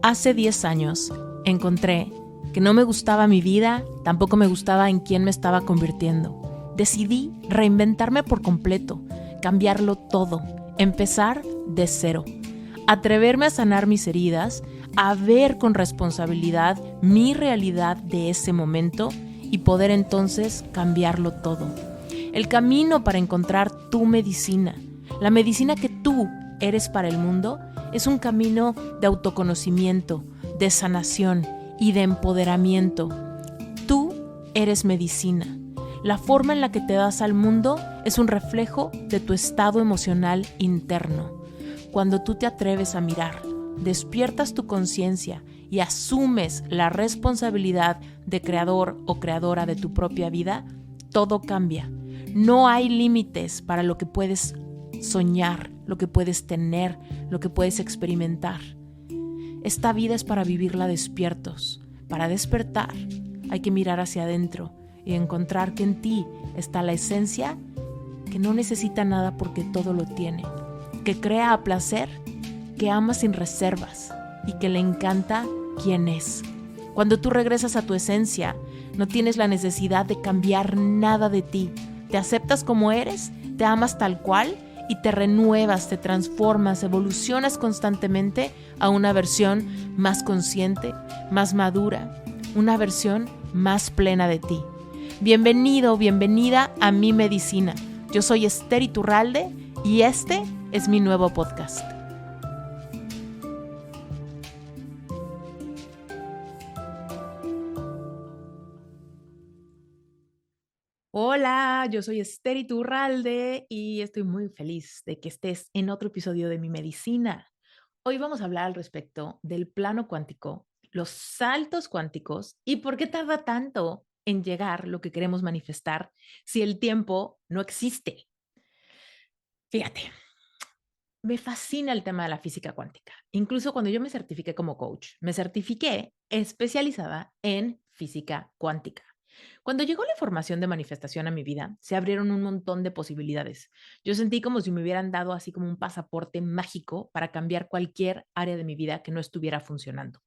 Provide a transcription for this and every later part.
Hace 10 años encontré que no me gustaba mi vida, tampoco me gustaba en quién me estaba convirtiendo. Decidí reinventarme por completo, cambiarlo todo, empezar de cero, atreverme a sanar mis heridas, a ver con responsabilidad mi realidad de ese momento y poder entonces cambiarlo todo. El camino para encontrar tu medicina, la medicina que tú eres para el mundo, es un camino de autoconocimiento, de sanación y de empoderamiento. Tú eres medicina. La forma en la que te das al mundo es un reflejo de tu estado emocional interno. Cuando tú te atreves a mirar, despiertas tu conciencia y asumes la responsabilidad de creador o creadora de tu propia vida, todo cambia. No hay límites para lo que puedes soñar, lo que puedes tener, lo que puedes experimentar. Esta vida es para vivirla despiertos. Para despertar hay que mirar hacia adentro y encontrar que en ti está la esencia que no necesita nada porque todo lo tiene, que crea a placer, que ama sin reservas y que le encanta quién es. Cuando tú regresas a tu esencia, no tienes la necesidad de cambiar nada de ti. Te aceptas como eres, te amas tal cual y te renuevas, te transformas, evolucionas constantemente a una versión más consciente, más madura, una versión más plena de ti. Bienvenido, bienvenida a Mi Medicina. Yo soy Esther Iturralde y este es mi nuevo podcast. Hola, yo soy Esther Iturralde y estoy muy feliz de que estés en otro episodio de Mi Medicina. Hoy vamos a hablar al respecto del plano cuántico, los saltos cuánticos y por qué tarda tanto en llegar lo que queremos manifestar si el tiempo no existe. Fíjate, me fascina el tema de la física cuántica. Incluso cuando yo me certifiqué como coach, me certifiqué especializada en física cuántica. Cuando llegó la información de manifestación a mi vida, se abrieron un montón de posibilidades. Yo sentí como si me hubieran dado así como un pasaporte mágico para cambiar cualquier área de mi vida que no estuviera funcionando.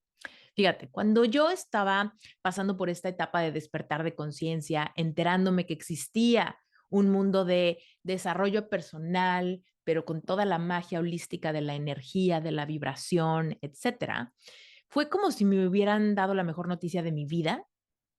Fíjate, cuando yo estaba pasando por esta etapa de despertar de conciencia, enterándome que existía un mundo de desarrollo personal, pero con toda la magia holística de la energía, de la vibración, etcétera, fue como si me hubieran dado la mejor noticia de mi vida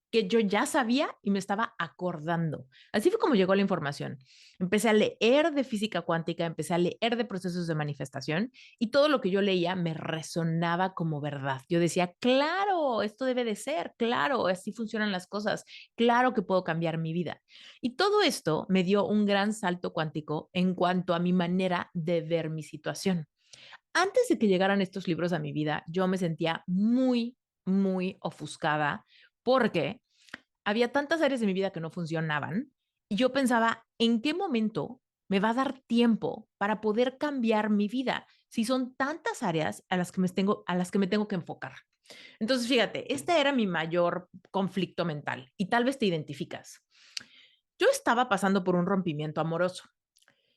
que yo ya sabía y me estaba acordando. Así fue como llegó la información. Empecé a leer de física cuántica, empecé a leer de procesos de manifestación y todo lo que yo leía me resonaba como verdad. Yo decía, claro, esto debe de ser, claro, así funcionan las cosas, claro que puedo cambiar mi vida. Y todo esto me dio un gran salto cuántico en cuanto a mi manera de ver mi situación. Antes de que llegaran estos libros a mi vida, yo me sentía muy ofuscada porque había tantas áreas de mi vida que no funcionaban y yo pensaba, ¿en qué momento me va a dar tiempo para poder cambiar mi vida si son tantas áreas a las que me tengo que enfocar? Entonces, fíjate, este era mi mayor conflicto mental y tal vez te identificas. Yo estaba pasando por un rompimiento amoroso.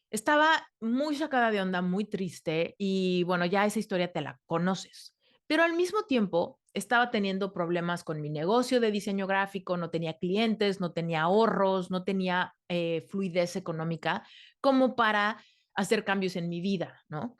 Estaba muy sacada de onda, muy triste y bueno, ya esa historia te la conoces. Pero al mismo tiempo estaba teniendo problemas con mi negocio de diseño gráfico, no tenía clientes, no tenía ahorros, no tenía fluidez económica como para hacer cambios en mi vida, ¿no?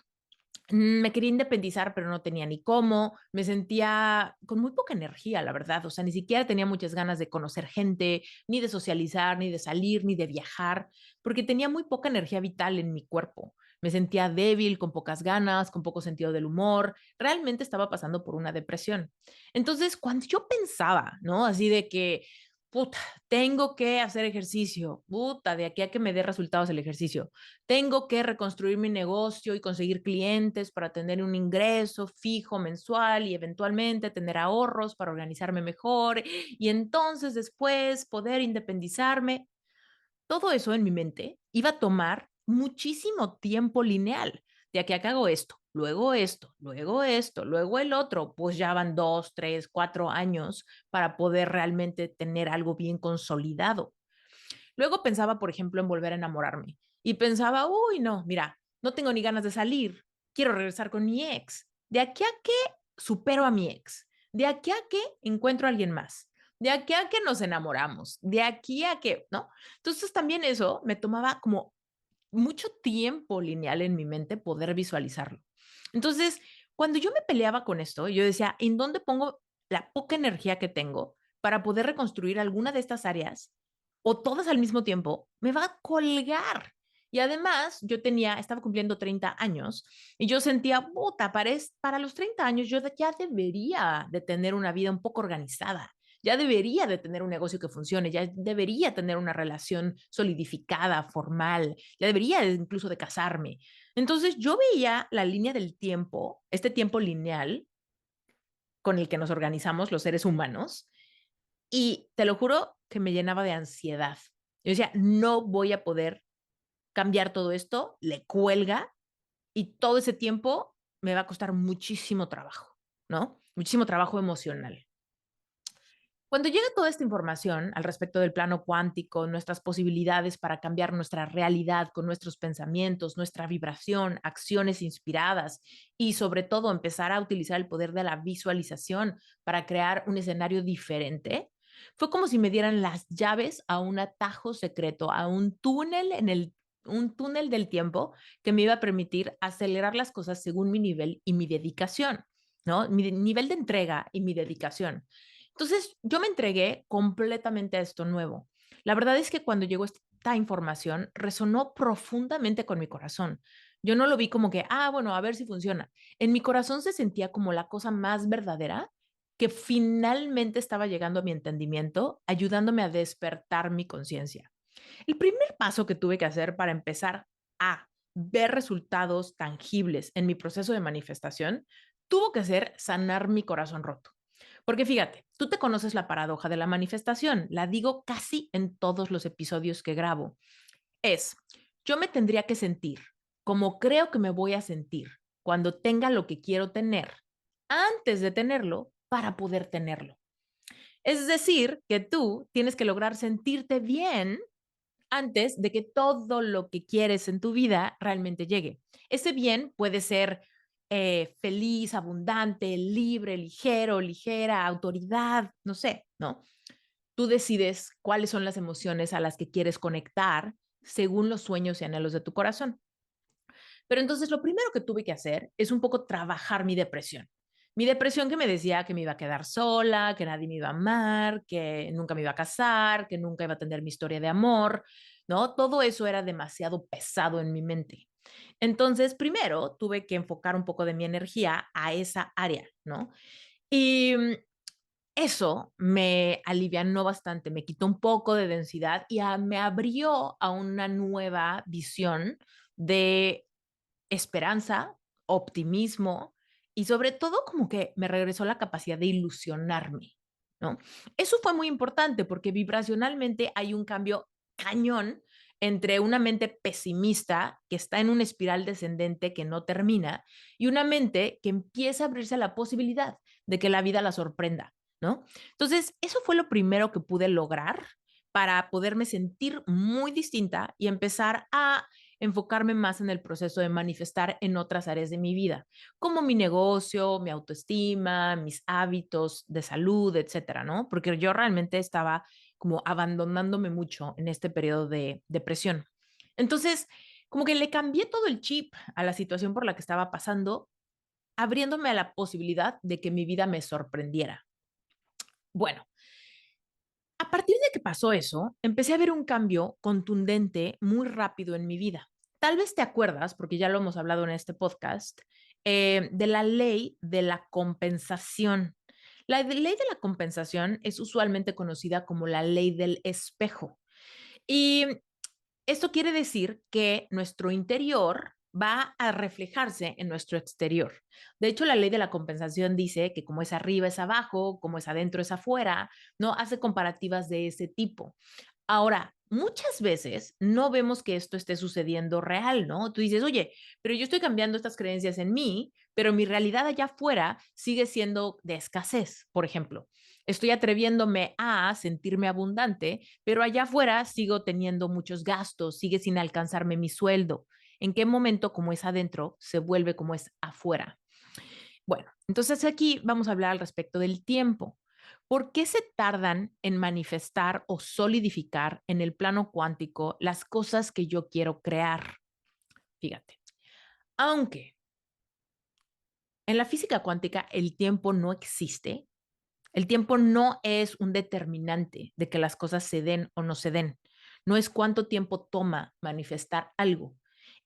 Me quería independizar, pero no tenía ni cómo. Me sentía con muy poca energía, la verdad. O sea, ni siquiera tenía muchas ganas de conocer gente, ni de socializar, ni de salir, ni de viajar, porque tenía muy poca energía vital en mi cuerpo. Me sentía débil, con pocas ganas, con poco sentido del humor. Realmente estaba pasando por una depresión. Entonces, cuando yo pensaba, ¿no? Así de que, puta, tengo que hacer ejercicio, puta, de aquí a que me dé resultados el ejercicio. Tengo que reconstruir mi negocio y conseguir clientes para tener un ingreso fijo mensual y eventualmente tener ahorros para organizarme mejor y entonces después poder independizarme. Todo eso en mi mente iba a tomar muchísimo tiempo lineal. De aquí a que hago esto, luego esto, luego el otro, pues ya van 2, 3, 4 años para poder realmente tener algo bien consolidado. Luego pensaba, por ejemplo, en volver a enamorarme y pensaba, uy, no, mira, no tengo ni ganas de salir, quiero regresar con mi ex. De aquí a qué supero a mi ex, de aquí a que encuentro a alguien más, de aquí a que nos enamoramos, de aquí a que, ¿no? Entonces también eso me tomaba como mucho tiempo lineal en mi mente poder visualizarlo. Entonces, cuando yo me peleaba con esto, yo decía, ¿en dónde pongo la poca energía que tengo para poder reconstruir alguna de estas áreas o todas al mismo tiempo? Me va a colgar. Y además, estaba cumpliendo 30 años y yo sentía, puta, para los 30 años yo ya debería de tener una vida un poco organizada, ya debería de tener un negocio que funcione, ya debería tener una relación solidificada, formal, ya debería incluso de casarme. Entonces yo veía la línea del tiempo, este tiempo lineal con el que nos organizamos los seres humanos, y te lo juro que me llenaba de ansiedad. Yo decía, no voy a poder cambiar todo esto, le cuelga, y todo ese tiempo me va a costar muchísimo trabajo, ¿no? Muchísimo trabajo emocional. Cuando llega toda esta información al respecto del plano cuántico, nuestras posibilidades para cambiar nuestra realidad con nuestros pensamientos, nuestra vibración, acciones inspiradas y sobre todo empezar a utilizar el poder de la visualización para crear un escenario diferente, fue como si me dieran las llaves a un atajo secreto, a un túnel del tiempo que me iba a permitir acelerar las cosas según mi nivel y mi dedicación, ¿no? Mi nivel de entrega y mi dedicación. Entonces, yo me entregué completamente a esto nuevo. La verdad es que cuando llegó esta información, resonó profundamente con mi corazón. Yo no lo vi como que, bueno, a ver si funciona. En mi corazón se sentía como la cosa más verdadera que finalmente estaba llegando a mi entendimiento, ayudándome a despertar mi conciencia. El primer paso que tuve que hacer para empezar a ver resultados tangibles en mi proceso de manifestación tuvo que ser sanar mi corazón roto. Porque fíjate, tú te conoces la paradoja de la manifestación, la digo casi en todos los episodios que grabo. Es, yo me tendría que sentir como creo que me voy a sentir cuando tenga lo que quiero tener, antes de tenerlo, para poder tenerlo. Es decir, que tú tienes que lograr sentirte bien antes de que todo lo que quieres en tu vida realmente llegue. Ese bien puede ser feliz, abundante, libre, ligero, ligera, autoridad, no sé, ¿no? Tú decides cuáles son las emociones a las que quieres conectar según los sueños y anhelos de tu corazón. Pero entonces lo primero que tuve que hacer es un poco trabajar mi depresión. Mi depresión que me decía que me iba a quedar sola, que nadie me iba a amar, que nunca me iba a casar, que nunca iba a tener mi historia de amor, ¿no? Todo eso era demasiado pesado en mi mente. Entonces, primero tuve que enfocar un poco de mi energía a esa área, ¿no? Y eso me alivianó bastante, me quitó un poco de densidad y me abrió a una nueva visión de esperanza, optimismo y sobre todo como que me regresó la capacidad de ilusionarme, ¿no? Eso fue muy importante porque vibracionalmente hay un cambio cañón entre una mente pesimista que está en una espiral descendente que no termina y una mente que empieza a abrirse a la posibilidad de que la vida la sorprenda, ¿no? Entonces, eso fue lo primero que pude lograr para poderme sentir muy distinta y empezar a enfocarme más en el proceso de manifestar en otras áreas de mi vida, como mi negocio, mi autoestima, mis hábitos de salud, etcétera, ¿no? Porque yo realmente estaba como abandonándome mucho en este periodo de depresión. Entonces, como que le cambié todo el chip a la situación por la que estaba pasando, abriéndome a la posibilidad de que mi vida me sorprendiera. Bueno, a partir de que pasó eso, empecé a ver un cambio contundente muy rápido en mi vida. Tal vez te acuerdas, porque ya lo hemos hablado en este podcast, de la ley de la compensación. Ley de la compensación es usualmente conocida como la ley del espejo. Y esto quiere decir que nuestro interior va a reflejarse en nuestro exterior. De hecho, la ley de la compensación dice que como es arriba es abajo, como es adentro es afuera, ¿no? Hace comparativas de ese tipo. Ahora, muchas veces no vemos que esto esté sucediendo real, ¿no? Tú dices, oye, pero yo estoy cambiando estas creencias en mí, pero mi realidad allá afuera sigue siendo de escasez, por ejemplo. Estoy atreviéndome a sentirme abundante, pero allá afuera sigo teniendo muchos gastos, sigue sin alcanzarme mi sueldo. ¿En qué momento, como es adentro, se vuelve como es afuera? Bueno, entonces aquí vamos a hablar al respecto del tiempo. ¿Por qué se tardan en manifestar o solidificar en el plano cuántico las cosas que yo quiero crear? Fíjate, aunque en la física cuántica el tiempo no existe, el tiempo no es un determinante de que las cosas se den o no se den. No es cuánto tiempo toma manifestar algo.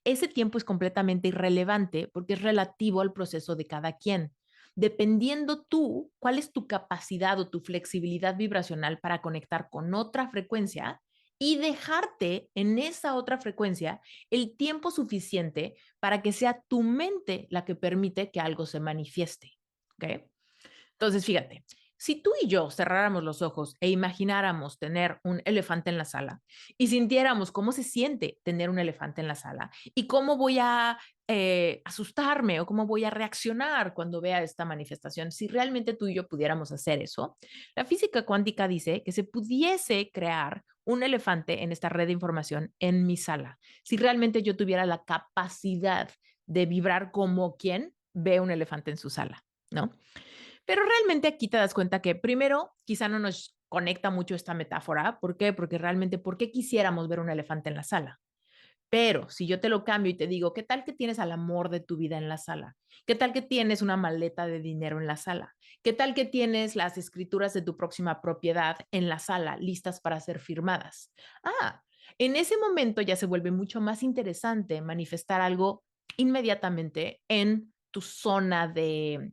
Ese tiempo es completamente irrelevante porque es relativo al proceso de cada quien. Dependiendo tú, cuál es tu capacidad o tu flexibilidad vibracional para conectar con otra frecuencia y dejarte en esa otra frecuencia el tiempo suficiente para que sea tu mente la que permite que algo se manifieste. ¿Ok? Entonces, fíjate, si tú y yo cerráramos los ojos e imagináramos tener un elefante en la sala y sintiéramos cómo se siente tener un elefante en la sala y cómo voy a asustarme o cómo voy a reaccionar cuando vea esta manifestación, si realmente tú y yo pudiéramos hacer eso, la física cuántica dice que se pudiese crear un elefante en esta red de información en mi sala, si realmente yo tuviera la capacidad de vibrar como quien ve un elefante en su sala, ¿no? Pero realmente aquí te das cuenta que primero quizá no nos conecta mucho esta metáfora. ¿Por qué? Porque realmente, ¿por qué quisiéramos ver un elefante en la sala? Pero si yo te lo cambio y te digo, ¿qué tal que tienes al amor de tu vida en la sala? ¿Qué tal que tienes una maleta de dinero en la sala? ¿Qué tal que tienes las escrituras de tu próxima propiedad en la sala, listas para ser firmadas? Ah, en ese momento ya se vuelve mucho más interesante manifestar algo inmediatamente en tu zona de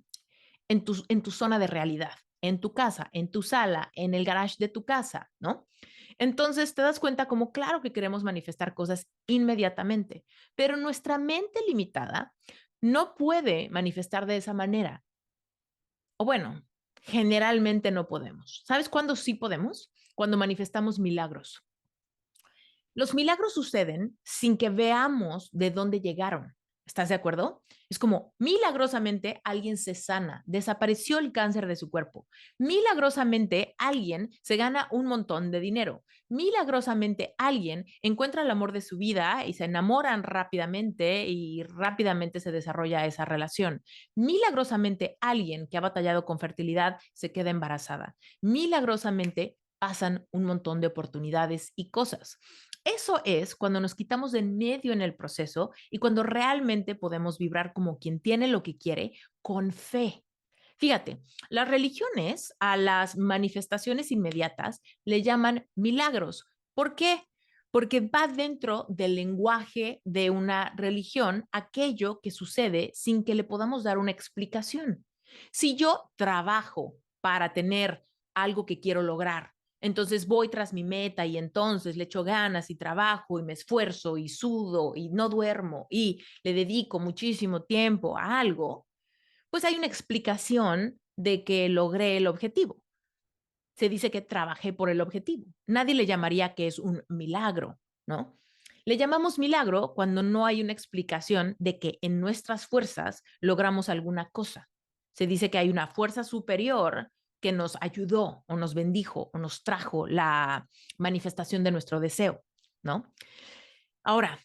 realidad, en tu casa, en tu sala, en el garage de tu casa, ¿no? Entonces te das cuenta como claro que queremos manifestar cosas inmediatamente, pero nuestra mente limitada no puede manifestar de esa manera. O bueno, generalmente no podemos. ¿Sabes cuándo sí podemos? Cuando manifestamos milagros. Los milagros suceden sin que veamos de dónde llegaron. ¿Estás de acuerdo? Es como milagrosamente alguien se sana, desapareció el cáncer de su cuerpo. Milagrosamente alguien se gana un montón de dinero. Milagrosamente alguien encuentra el amor de su vida y se enamoran rápidamente y rápidamente se desarrolla esa relación. Milagrosamente alguien que ha batallado con fertilidad se queda embarazada. Milagrosamente pasan un montón de oportunidades y cosas. Eso es cuando nos quitamos de en medio en el proceso y cuando realmente podemos vibrar como quien tiene lo que quiere con fe. Fíjate, las religiones a las manifestaciones inmediatas le llaman milagros. ¿Por qué? Porque va dentro del lenguaje de una religión aquello que sucede sin que le podamos dar una explicación. Si yo trabajo para tener algo que quiero lograr, entonces voy tras mi meta y entonces le echo ganas y trabajo y me esfuerzo y sudo y no duermo y le dedico muchísimo tiempo a algo, pues hay una explicación de que logré el objetivo. Se dice que trabajé por el objetivo. Nadie le llamaría que es un milagro, ¿no? Le llamamos milagro cuando no hay una explicación de que en nuestras fuerzas logramos alguna cosa. Se dice que hay una fuerza superior que nos ayudó o nos bendijo o nos trajo la manifestación de nuestro deseo, ¿no? Ahora,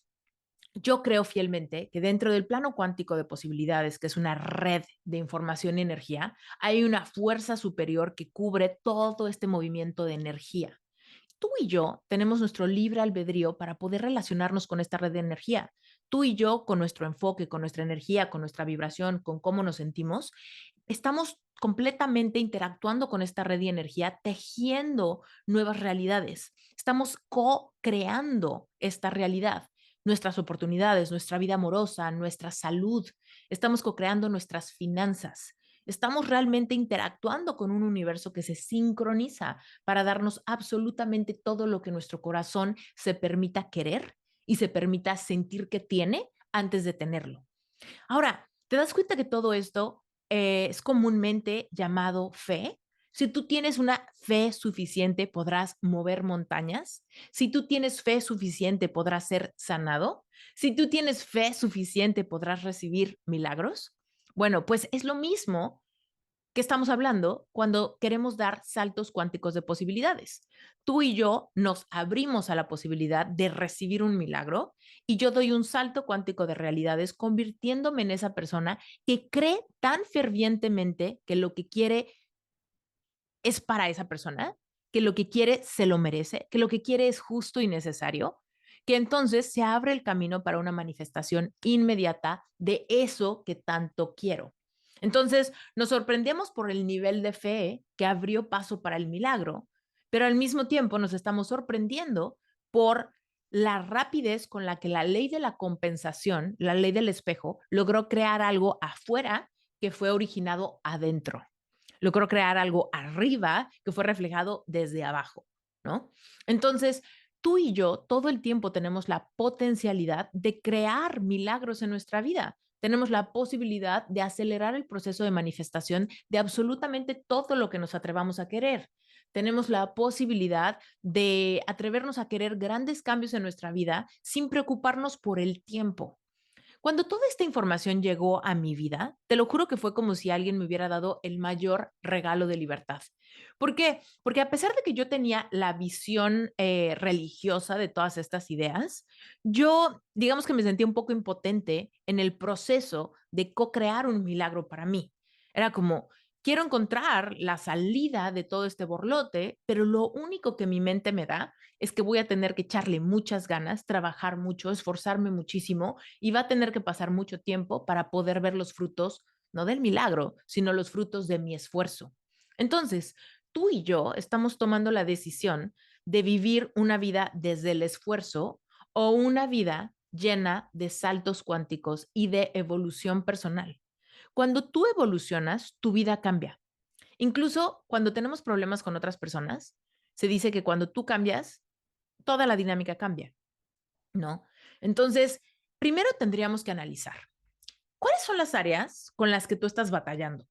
yo creo fielmente que dentro del plano cuántico de posibilidades, que es una red de información y energía, hay una fuerza superior que cubre todo este movimiento de energía. Tú y yo tenemos nuestro libre albedrío para poder relacionarnos con esta red de energía. Tú y yo, con nuestro enfoque, con nuestra energía, con nuestra vibración, con cómo nos sentimos, estamos completamente interactuando con esta red de energía, tejiendo nuevas realidades. Estamos co-creando esta realidad, nuestras oportunidades, nuestra vida amorosa, nuestra salud. Estamos co-creando nuestras finanzas. Estamos realmente interactuando con un universo que se sincroniza para darnos absolutamente todo lo que nuestro corazón se permita querer y se permita sentir que tiene antes de tenerlo. Ahora, ¿te das cuenta que todo esto es comúnmente llamado fe? Si tú tienes una fe suficiente, podrás mover montañas. Si tú tienes fe suficiente, podrás ser sanado. Si tú tienes fe suficiente, podrás recibir milagros. Bueno, pues es lo mismo ¿Qué estamos hablando cuando queremos dar saltos cuánticos de posibilidades? Tú y yo nos abrimos a la posibilidad de recibir un milagro y yo doy un salto cuántico de realidades convirtiéndome en esa persona que cree tan fervientemente que lo que quiere es para esa persona, que lo que quiere se lo merece, que lo que quiere es justo y necesario, que entonces se abre el camino para una manifestación inmediata de eso que tanto quiero. Entonces, nos sorprendemos por el nivel de fe que abrió paso para el milagro, pero al mismo tiempo nos estamos sorprendiendo por la rapidez con la que la ley de la compensación, la ley del espejo, logró crear algo afuera que fue originado adentro. Logró crear algo arriba que fue reflejado desde abajo, ¿no? Entonces, tú y yo todo el tiempo tenemos la potencialidad de crear milagros en nuestra vida. Tenemos la posibilidad de acelerar el proceso de manifestación de absolutamente todo lo que nos atrevamos a querer. Tenemos la posibilidad de atrevernos a querer grandes cambios en nuestra vida sin preocuparnos por el tiempo. Cuando toda esta información llegó a mi vida, te lo juro que fue como si alguien me hubiera dado el mayor regalo de libertad. ¿Por qué? Porque a pesar de que yo tenía la visión religiosa de todas estas ideas, yo, digamos que me sentía un poco impotente en el proceso de co-crear un milagro para mí. Era como, quiero encontrar la salida de todo este borlote, pero lo único que mi mente me da es que voy a tener que echarle muchas ganas, trabajar mucho, esforzarme muchísimo y va a tener que pasar mucho tiempo para poder ver los frutos, no del milagro, sino los frutos de mi esfuerzo. Entonces, tú y yo estamos tomando la decisión de vivir una vida desde el esfuerzo o una vida llena de saltos cuánticos y de evolución personal. Cuando tú evolucionas, tu vida cambia. Incluso cuando tenemos problemas con otras personas, se dice que cuando tú cambias, toda la dinámica cambia, ¿no? Entonces, primero tendríamos que analizar, ¿cuáles son las áreas con las que tú estás batallando?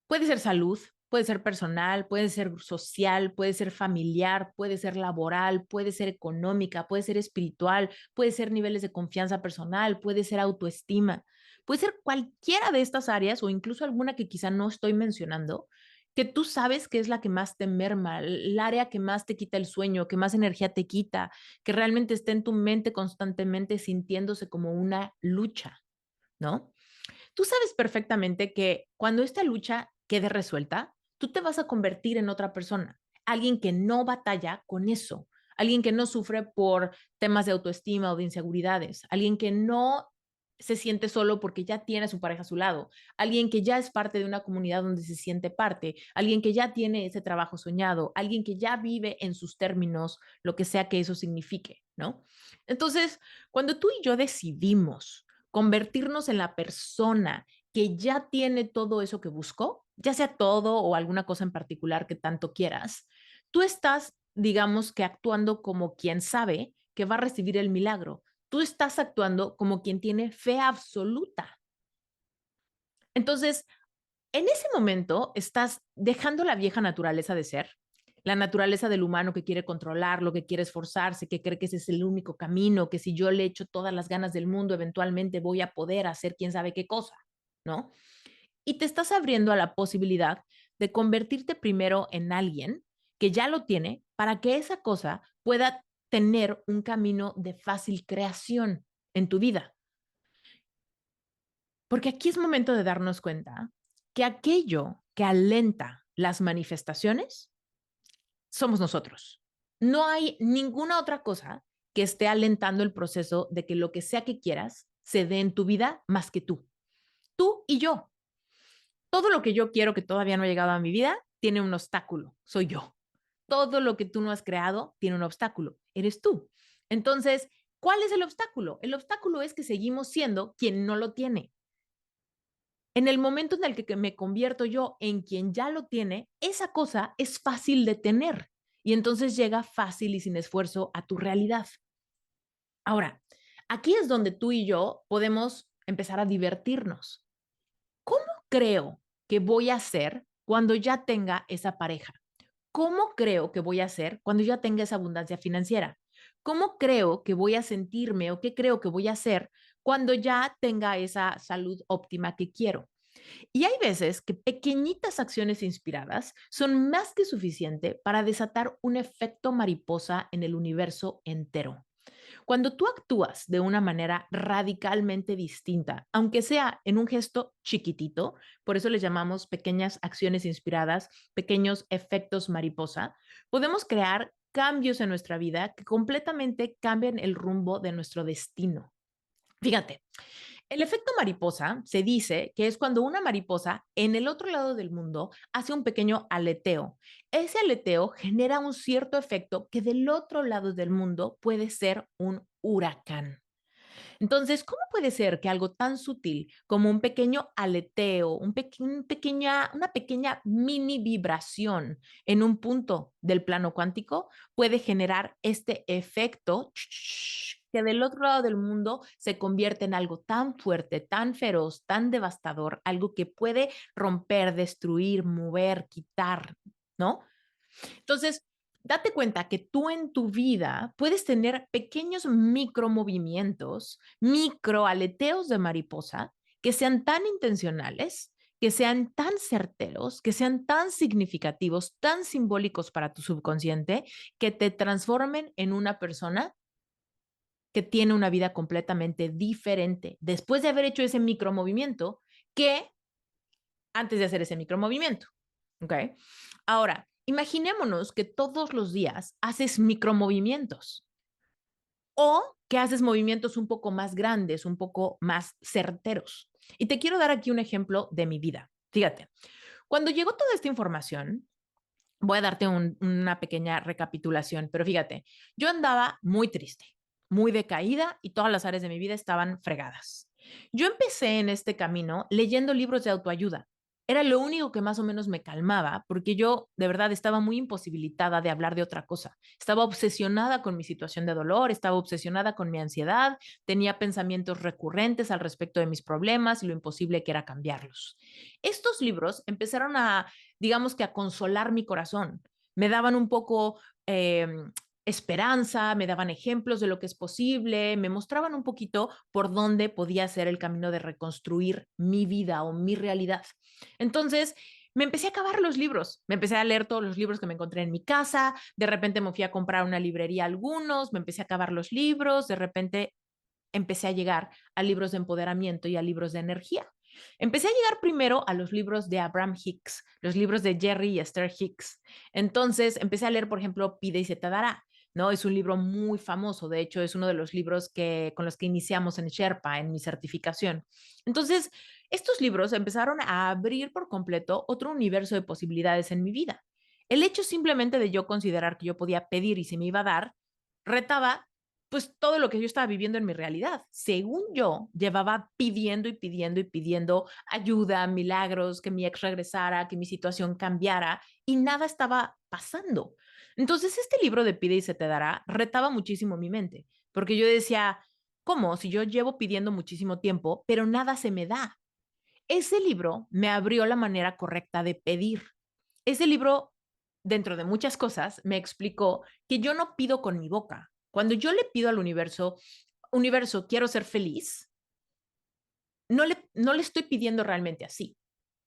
Puede ser salud, puede ser personal, puede ser social, puede ser familiar, puede ser laboral, puede ser económica, puede ser espiritual, puede ser niveles de confianza personal, puede ser autoestima, puede ser cualquiera de estas áreas o incluso alguna que quizá no estoy mencionando, que tú sabes que es la que más te merma, el área que más te quita el sueño, que más energía te quita, que realmente está en tu mente constantemente sintiéndose como una lucha, ¿no? Tú sabes perfectamente que cuando esta lucha quede resuelta, tú te vas a convertir en otra persona, alguien que no batalla con eso, alguien que no sufre por temas de autoestima o de inseguridades, alguien que no se siente solo porque ya tiene a su pareja a su lado, alguien que ya es parte de una comunidad donde se siente parte, alguien que ya tiene ese trabajo soñado, alguien que ya vive en sus términos, lo que sea que eso signifique, ¿no? Entonces, cuando tú y yo decidimos convertirnos en la persona que ya tiene todo eso que buscó, ya sea todo o alguna cosa en particular que tanto quieras, tú estás, digamos que actuando como quien sabe que va a recibir el milagro. Tú estás actuando como quien tiene fe absoluta. Entonces, en ese momento estás dejando la vieja naturaleza de ser, la naturaleza del humano que quiere controlar, lo que quiere esforzarse, que cree que ese es el único camino, que si yo le echo todas las ganas del mundo, eventualmente voy a poder hacer quién sabe qué cosa, ¿no? Y te estás abriendo a la posibilidad de convertirte primero en alguien que ya lo tiene para que esa cosa pueda tener un camino de fácil creación en tu vida. Porque aquí es momento de darnos cuenta que aquello que alenta las manifestaciones somos nosotros. No hay ninguna otra cosa que esté alentando el proceso de que lo que sea que quieras se dé en tu vida más que tú. Tú y yo. Todo lo que yo quiero que todavía no ha llegado a mi vida tiene un obstáculo. Soy yo. Todo lo que tú no has creado tiene un obstáculo. Eres tú. Entonces, ¿cuál es el obstáculo? El obstáculo es que seguimos siendo quien no lo tiene. En el momento en el que me convierto yo en quien ya lo tiene, esa cosa es fácil de tener y entonces llega fácil y sin esfuerzo a tu realidad. Ahora, aquí es donde tú y yo podemos empezar a divertirnos. ¿Cómo creo que voy a hacer cuando ya tenga esa pareja? ¿Cómo creo que voy a hacer cuando ya tenga esa abundancia financiera? ¿Cómo creo que voy a sentirme o qué creo que voy a hacer cuando ya tenga esa salud óptima que quiero? Y hay veces que pequeñitas acciones inspiradas son más que suficiente para desatar un efecto mariposa en el universo entero. Cuando tú actúas de una manera radicalmente distinta, aunque sea en un gesto chiquitito, por eso les llamamos pequeñas acciones inspiradas, pequeños efectos mariposa, podemos crear cambios en nuestra vida que completamente cambian el rumbo de nuestro destino. Fíjate, el efecto mariposa se dice que es cuando una mariposa en el otro lado del mundo hace un pequeño aleteo. Ese aleteo genera un cierto efecto que del otro lado del mundo puede ser un huracán. Entonces, ¿cómo puede ser que algo tan sutil como un pequeño aleteo, una pequeña mini vibración en un punto del plano cuántico puede generar este efecto que del otro lado del mundo se convierte en algo tan fuerte, tan feroz, tan devastador, algo que puede romper, destruir, mover, quitar, ¿no? Entonces, date cuenta que tú en tu vida puedes tener pequeños micromovimientos, microaleteos de mariposa que sean tan intencionales, que sean tan certeros, que sean tan significativos, tan simbólicos para tu subconsciente, que te transformen en una persona que tiene una vida completamente diferente después de haber hecho ese micromovimiento que antes de hacer ese micromovimiento. ¿Ok? Ahora, imaginémonos que todos los días haces micromovimientos o que haces movimientos un poco más grandes, un poco más certeros. Y te quiero dar aquí un ejemplo de mi vida. Fíjate, cuando llegó toda esta información, voy a darte una pequeña recapitulación, pero fíjate, yo andaba muy triste, muy decaída y todas las áreas de mi vida estaban fregadas. Yo empecé en este camino leyendo libros de autoayuda. Era lo único que más o menos me calmaba, porque yo de verdad estaba muy imposibilitada de hablar de otra cosa. Estaba obsesionada con mi situación de dolor, estaba obsesionada con mi ansiedad, tenía pensamientos recurrentes al respecto de mis problemas y lo imposible que era cambiarlos. Estos libros empezaron a, digamos que a consolar mi corazón. Me daban un poco esperanza, me daban ejemplos de lo que es posible, me mostraban un poquito por dónde podía ser el camino de reconstruir mi vida o mi realidad. Entonces, me empecé a acabar los libros, me empecé a leer todos los libros que me encontré en mi casa, de repente me fui a comprar una librería algunos, me empecé a acabar los libros, de repente empecé a llegar a libros de empoderamiento y a libros de energía. Empecé a llegar primero a los libros de Abraham Hicks, los libros de Jerry y Esther Hicks. Entonces empecé a leer, por ejemplo, Pide y se te dará. ¿No? Es un libro muy famoso, de hecho es uno de los libros con los que iniciamos en Sherpa, en mi certificación. Entonces, estos libros empezaron a abrir por completo otro universo de posibilidades en mi vida. El hecho simplemente de yo considerar que yo podía pedir y se me iba a dar, retaba pues todo lo que yo estaba viviendo en mi realidad. Según yo, llevaba pidiendo y pidiendo y pidiendo ayuda, milagros, que mi ex regresara, que mi situación cambiara y nada estaba pasando. Entonces, este libro de Pide y se te dará retaba muchísimo mi mente, porque yo decía, ¿cómo? Si yo llevo pidiendo muchísimo tiempo, pero nada se me da. Ese libro me abrió la manera correcta de pedir. Ese libro, dentro de muchas cosas, me explicó que yo no pido con mi boca. Cuando yo le pido al universo, universo, quiero ser feliz, no le estoy pidiendo realmente así,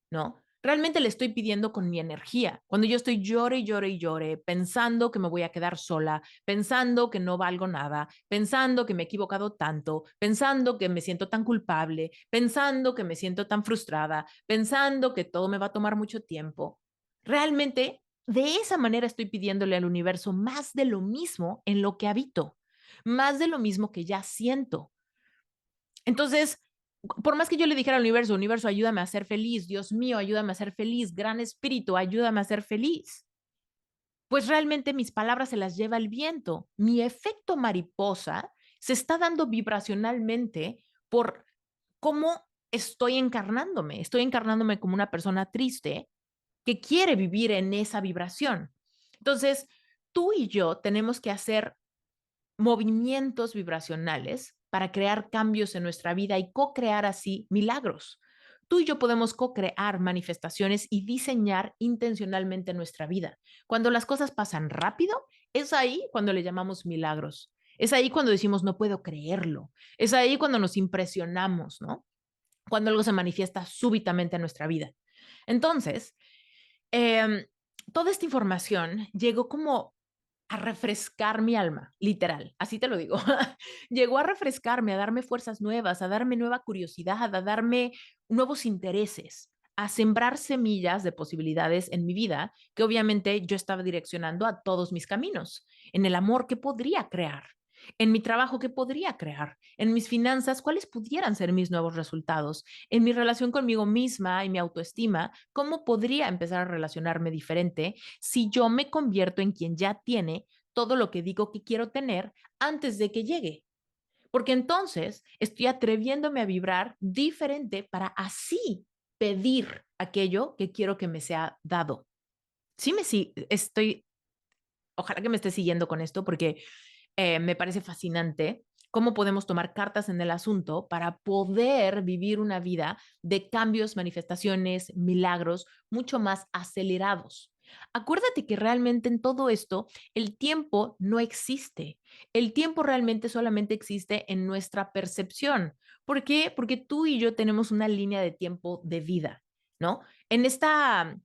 ¿no? Realmente le estoy pidiendo con mi energía. Cuando yo estoy llore y llore y llore, pensando que me voy a quedar sola, pensando que no valgo nada, pensando que me he equivocado tanto, pensando que me siento tan culpable, pensando que me siento tan frustrada, pensando que todo me va a tomar mucho tiempo. Realmente, de esa manera estoy pidiéndole al universo más de lo mismo en lo que habito, más de lo mismo que ya siento. Entonces, por más que yo le dijera al universo, universo, ayúdame a ser feliz, Dios mío, ayúdame a ser feliz, gran espíritu, ayúdame a ser feliz, pues realmente mis palabras se las lleva el viento. Mi efecto mariposa se está dando vibracionalmente por cómo estoy encarnándome como una persona triste que quiere vivir en esa vibración. Entonces, tú y yo tenemos que hacer movimientos vibracionales para crear cambios en nuestra vida y co-crear así milagros. Tú y yo podemos co-crear manifestaciones y diseñar intencionalmente nuestra vida. Cuando las cosas pasan rápido, es ahí cuando le llamamos milagros. Es ahí cuando decimos, no puedo creerlo. Es ahí cuando nos impresionamos, ¿no? cuando algo se manifiesta súbitamente en nuestra vida. Entonces, eh, toda esta información llegó como a refrescar mi alma, literal, así te lo digo. Llegó a refrescarme, a darme fuerzas nuevas, a darme nueva curiosidad, a darme nuevos intereses, a sembrar semillas de posibilidades en mi vida que obviamente yo estaba direccionando a todos mis caminos, en el amor que podría crear, en mi trabajo que podría crear, en mis finanzas, cuáles pudieran ser mis nuevos resultados, en mi relación conmigo misma y mi autoestima, cómo podría empezar a relacionarme diferente si yo me convierto en quien ya tiene todo lo que digo que quiero tener antes de que llegue. Porque entonces estoy atreviéndome a vibrar diferente para así pedir aquello que quiero que me sea dado. Sí, ojalá que me esté siguiendo con esto porque me parece fascinante cómo podemos tomar cartas en el asunto para poder vivir una vida de cambios, manifestaciones, milagros mucho más acelerados. Acuérdate que realmente en todo esto el tiempo no existe. El tiempo realmente solamente existe en nuestra percepción. ¿Por qué? Porque tú y yo tenemos una línea de tiempo de vida, ¿no? En nuestra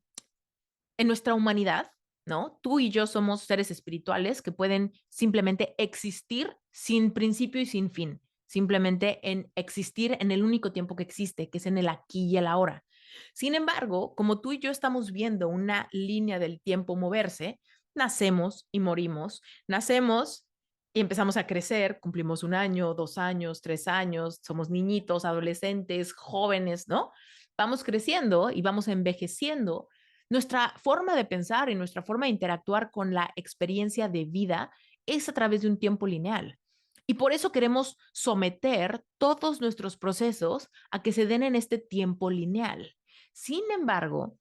humanidad, ¿no? Tú y yo somos seres espirituales que pueden simplemente existir sin principio y sin fin, simplemente en existir en el único tiempo que existe, que es en el aquí y el ahora. Sin embargo, como tú y yo estamos viendo una línea del tiempo moverse, nacemos y morimos, nacemos y empezamos a crecer, cumplimos 1 año, 2 años, 3 años, somos niñitos, adolescentes, jóvenes, ¿no? Vamos creciendo y vamos envejeciendo. Nuestra forma de pensar y nuestra forma de interactuar con la experiencia de vida es a través de un tiempo lineal. Y por eso queremos someter todos nuestros procesos a que se den en este tiempo lineal. Sin embargo,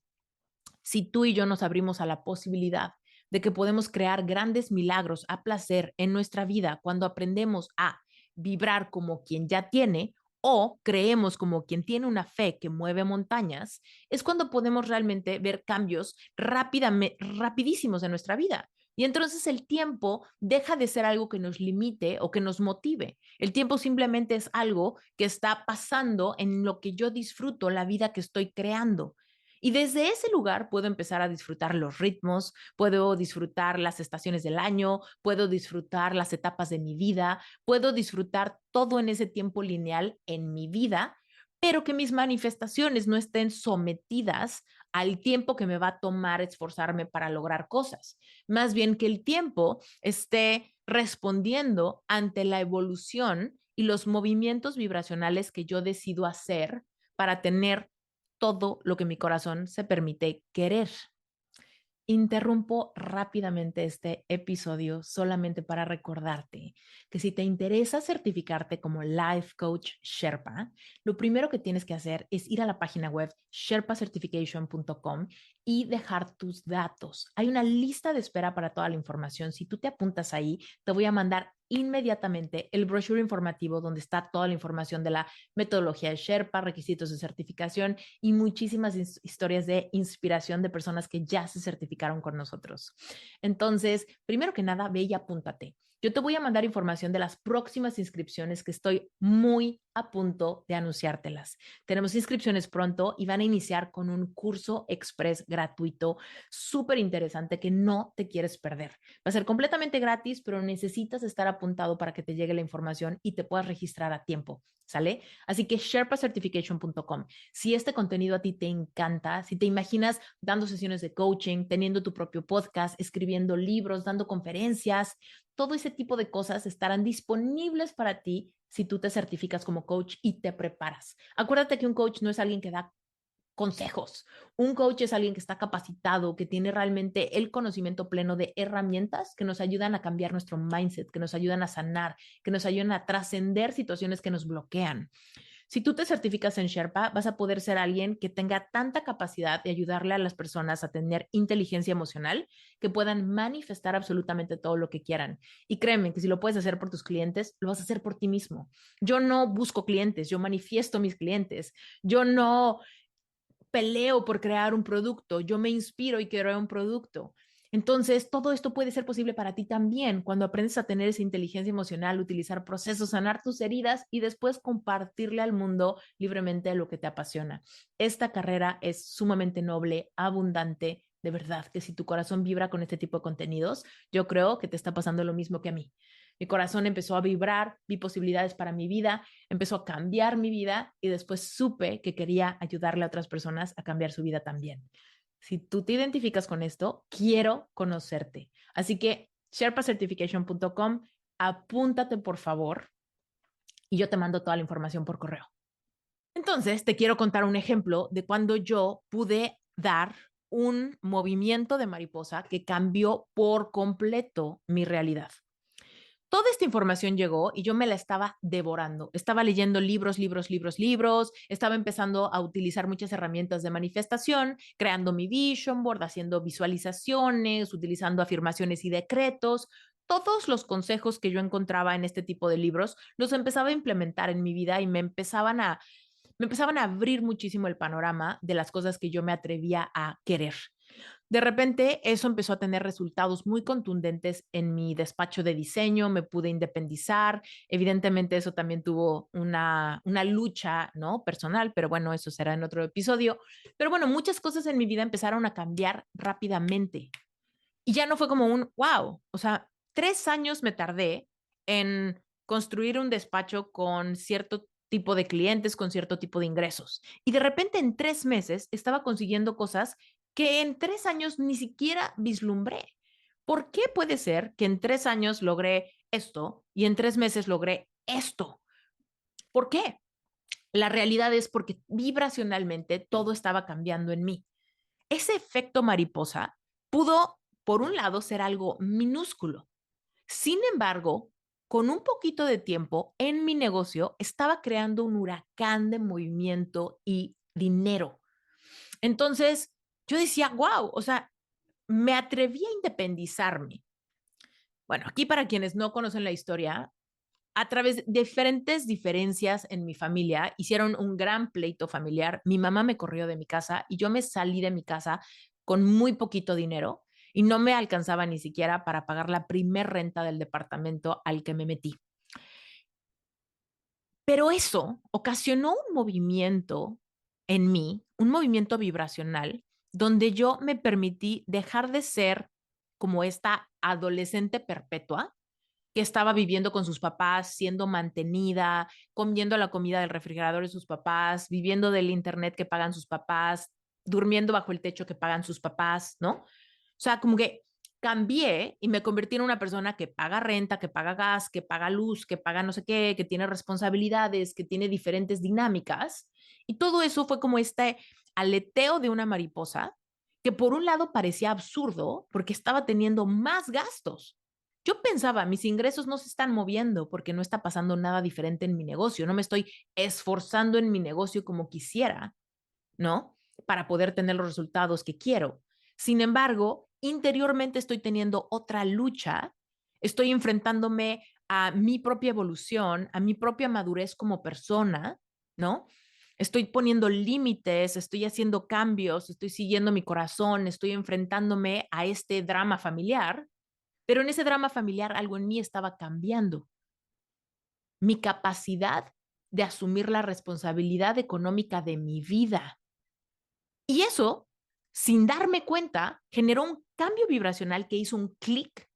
si tú y yo nos abrimos a la posibilidad de que podemos crear grandes milagros a placer en nuestra vida cuando aprendemos a vibrar como quien ya tiene o creemos como quien tiene una fe que mueve montañas, es cuando podemos realmente ver cambios rapidísimos en nuestra vida. Y entonces el tiempo deja de ser algo que nos limite o que nos motive. El tiempo simplemente es algo que está pasando en lo que yo disfruto, la vida que estoy creando. Y desde ese lugar puedo empezar a disfrutar los ritmos, puedo disfrutar las estaciones del año, puedo disfrutar las etapas de mi vida, puedo disfrutar todo en ese tiempo lineal en mi vida, pero que mis manifestaciones no estén sometidas al tiempo que me va a tomar esforzarme para lograr cosas. Más bien que el tiempo esté respondiendo ante la evolución y los movimientos vibracionales que yo decido hacer para tener todo lo que mi corazón se permite querer. Interrumpo rápidamente este episodio solamente para recordarte que si te interesa certificarte como Life Coach Sherpa, lo primero que tienes que hacer es ir a la página web sherpacertification.com y dejar tus datos. Hay una lista de espera para toda la información. Si tú te apuntas ahí, te voy a mandar inmediatamente el brochure informativo donde está toda la información de la metodología de Sherpa, requisitos de certificación y muchísimas historias de inspiración de personas que ya se certificaron con nosotros. Entonces, primero que nada, ve y apúntate. Yo te voy a mandar información de las próximas inscripciones que estoy muy a punto de anunciártelas. Tenemos inscripciones pronto y van a iniciar con un curso express gratuito súper interesante que no te quieres perder. Va a ser completamente gratis, pero necesitas estar apuntado para que te llegue la información y te puedas registrar a tiempo, ¿sale? Así que sherpacertification.com. Si este contenido a ti te encanta, si te imaginas dando sesiones de coaching, teniendo tu propio podcast, escribiendo libros, dando conferencias, todo ese tipo de cosas estarán disponibles para ti si tú te certificas como coach y te preparas. Acuérdate que un coach no es alguien que da consejos. Un coach es alguien que está capacitado, que tiene realmente el conocimiento pleno de herramientas que nos ayudan a cambiar nuestro mindset, que nos ayudan a sanar, que nos ayudan a trascender situaciones que nos bloquean. Si tú te certificas en Sherpa, vas a poder ser alguien que tenga tanta capacidad de ayudarle a las personas a tener inteligencia emocional que puedan manifestar absolutamente todo lo que quieran. Y créeme que si lo puedes hacer por tus clientes, lo vas a hacer por ti mismo. Yo no busco clientes, yo manifiesto mis clientes. Yo no peleo por crear un producto, yo me inspiro y creo un producto. Entonces, todo esto puede ser posible para ti también cuando aprendes a tener esa inteligencia emocional, utilizar procesos, sanar tus heridas y después compartirle al mundo libremente lo que te apasiona. Esta carrera es sumamente noble, abundante. De verdad que si tu corazón vibra con este tipo de contenidos, yo creo que te está pasando lo mismo que a mí. Mi corazón empezó a vibrar, vi posibilidades para mi vida, empezó a cambiar mi vida y después supe que quería ayudarle a otras personas a cambiar su vida también. Si tú te identificas con esto, quiero conocerte. Así que sherpacertification.com, apúntate por favor y yo te mando toda la información por correo. Entonces, te quiero contar un ejemplo de cuando yo pude dar un movimiento de mariposa que cambió por completo mi realidad. Toda esta información llegó y yo me la estaba devorando. Estaba leyendo libros, libros, libros, libros. Estaba empezando a utilizar muchas herramientas de manifestación, creando mi vision board, haciendo visualizaciones, utilizando afirmaciones y decretos. Todos los consejos que yo encontraba en este tipo de libros los empezaba a implementar en mi vida y me empezaban a abrir muchísimo el panorama de las cosas que yo me atrevía a querer. De repente, eso empezó a tener resultados muy contundentes en mi despacho de diseño, me pude independizar. Evidentemente, eso también tuvo una lucha, ¿no? Personal, pero bueno, eso será en otro episodio. Pero bueno, muchas cosas en mi vida empezaron a cambiar rápidamente. Y ya no fue como un wow. O sea, 3 años me tardé en construir un despacho con cierto tipo de clientes, con cierto tipo de ingresos. Y de repente en 3 meses estaba consiguiendo cosas que en 3 años ni siquiera vislumbré. ¿Por qué puede ser que en 3 años logré esto y en 3 meses logré esto? ¿Por qué? La realidad es porque vibracionalmente todo estaba cambiando en mí. Ese efecto mariposa pudo, por un lado, ser algo minúsculo. Sin embargo, con un poquito de tiempo en mi negocio estaba creando un huracán de movimiento y dinero. Entonces, yo decía, wow, o sea, me atreví a independizarme. Bueno, aquí para quienes no conocen la historia, a través de diferentes diferencias en mi familia, hicieron un gran pleito familiar. Mi mamá me corrió de mi casa y yo me salí de mi casa con muy poquito dinero y no me alcanzaba ni siquiera para pagar la primer renta del departamento al que me metí. Pero eso ocasionó un movimiento en mí, un movimiento vibracional, donde yo me permití dejar de ser como esta adolescente perpetua que estaba viviendo con sus papás, siendo mantenida, comiendo la comida del refrigerador de sus papás, viviendo del internet que pagan sus papás, durmiendo bajo el techo que pagan sus papás, ¿no? O sea, como que cambié y me convertí en una persona que paga renta, que paga gas, que paga luz, que paga no sé qué, que tiene responsabilidades, que tiene diferentes dinámicas. Y todo eso fue como este aleteo de una mariposa que por un lado parecía absurdo porque estaba teniendo más gastos. Yo pensaba, mis ingresos no se están moviendo porque no está pasando nada diferente en mi negocio, no me estoy esforzando en mi negocio como quisiera, ¿no? Para poder tener los resultados que quiero. Sin embargo, interiormente estoy teniendo otra lucha, estoy enfrentándome a mi propia evolución, a mi propia madurez como persona, ¿no? Estoy poniendo límites, estoy haciendo cambios, estoy siguiendo mi corazón, estoy enfrentándome a este drama familiar, pero en ese drama familiar algo en mí estaba cambiando. Mi capacidad de asumir la responsabilidad económica de mi vida. Y eso, sin darme cuenta, generó un cambio vibracional que hizo un clic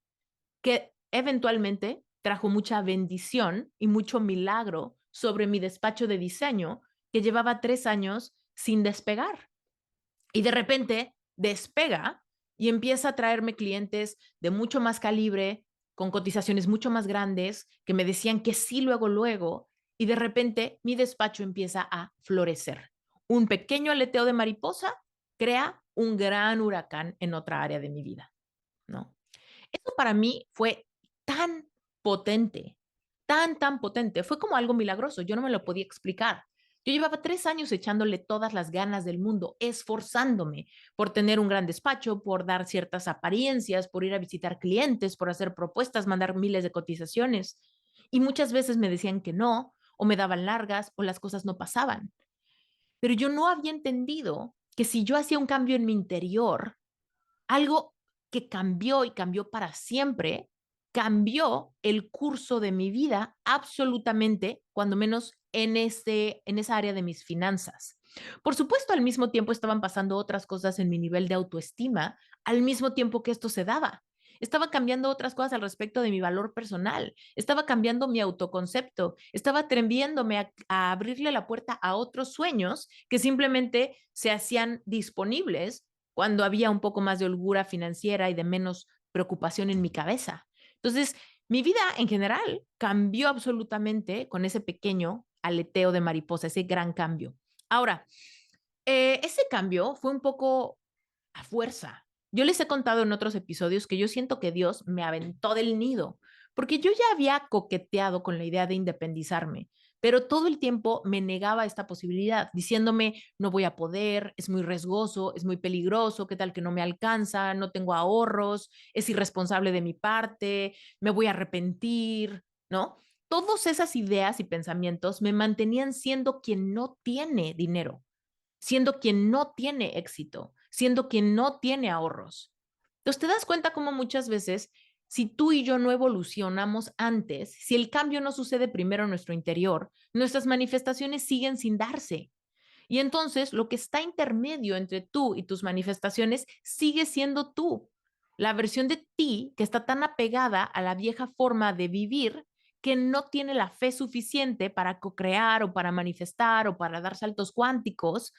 que eventualmente trajo mucha bendición y mucho milagro sobre mi despacho de diseño que llevaba 3 años sin despegar. Y de repente despega y empieza a traerme clientes de mucho más calibre, con cotizaciones mucho más grandes, que me decían que sí luego, luego, y de repente mi despacho empieza a florecer. Un pequeño aleteo de mariposa crea un gran huracán en otra área de mi vida, ¿no? Eso para mí fue tan potente, tan potente. Fue como algo milagroso. Yo no me lo podía explicar. Yo llevaba 3 años echándole todas las ganas del mundo, esforzándome por tener un gran despacho, por dar ciertas apariencias, por ir a visitar clientes, por hacer propuestas, mandar miles de cotizaciones. Y muchas veces me decían que no, o me daban largas, o las cosas no pasaban. Pero yo no había entendido que si yo hacía un cambio en mi interior, algo que cambió y cambió para siempre, cambió el curso de mi vida absolutamente, cuando menos en esa área de mis finanzas. Por supuesto, al mismo tiempo estaban pasando otras cosas en mi nivel de autoestima, al mismo tiempo que esto se daba. Estaba cambiando otras cosas al respecto de mi valor personal, estaba cambiando mi autoconcepto, estaba atreviéndome a abrirle la puerta a otros sueños que simplemente se hacían disponibles cuando había un poco más de holgura financiera y de menos preocupación en mi cabeza. Entonces, mi vida en general cambió absolutamente con ese pequeño aleteo de mariposa, ese gran cambio. Ahora, ese cambio fue un poco a fuerza. Yo les he contado en otros episodios que yo siento que Dios me aventó del nido, porque yo ya había coqueteado con la idea de independizarme, pero todo el tiempo me negaba esta posibilidad, diciéndome, no voy a poder, es muy riesgoso, es muy peligroso, qué tal que no me alcanza, no tengo ahorros, es irresponsable de mi parte, me voy a arrepentir, ¿no? Todas esas ideas y pensamientos me mantenían siendo quien no tiene dinero, siendo quien no tiene éxito, siendo quien no tiene ahorros. Entonces te das cuenta cómo muchas veces, si tú y yo no evolucionamos antes, si el cambio no sucede primero en nuestro interior, nuestras manifestaciones siguen sin darse. Y entonces lo que está intermedio entre tú y tus manifestaciones sigue siendo tú. La versión de ti que está tan apegada a la vieja forma de vivir que no tiene la fe suficiente para co-crear o para manifestar o para dar saltos cuánticos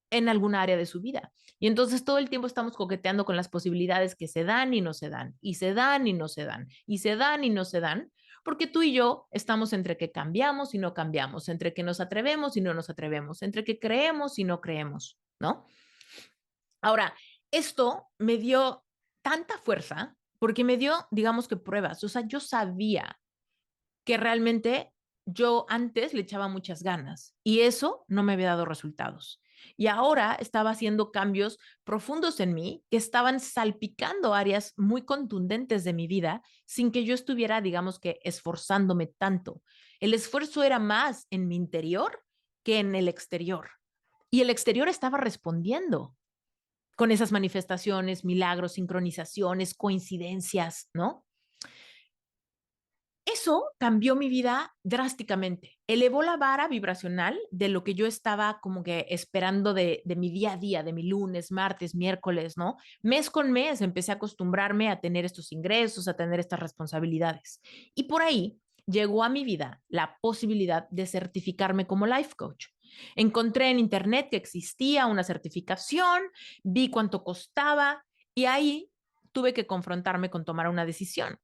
en alguna área de su vida. Y entonces todo el tiempo estamos coqueteando con las posibilidades que se dan y no se dan, y se dan y no se dan, y se dan y no se dan, porque tú y yo estamos entre que cambiamos y no cambiamos, entre que nos atrevemos y no nos atrevemos, entre que creemos y no creemos, ¿no? Ahora, esto me dio tanta fuerza porque me dio, digamos que pruebas, o sea, yo sabía que realmente yo antes le echaba muchas ganas y eso no me había dado resultados. Y ahora estaba haciendo cambios profundos en mí que estaban salpicando áreas muy contundentes de mi vida sin que yo estuviera, digamos que, esforzándome tanto. El esfuerzo era más en mi interior que en el exterior. Y el exterior estaba respondiendo con esas manifestaciones, milagros, sincronizaciones, coincidencias, ¿no? Eso cambió mi vida drásticamente. Elevó la vara vibracional de lo que yo estaba como que esperando de mi día a día, de mi lunes, martes, miércoles, ¿no? Mes con mes empecé a acostumbrarme a tener estos ingresos, a tener estas responsabilidades. Y por ahí llegó a mi vida la posibilidad de certificarme como life coach. Encontré en internet que existía una certificación, vi cuánto costaba y ahí tuve que confrontarme con tomar una decisión.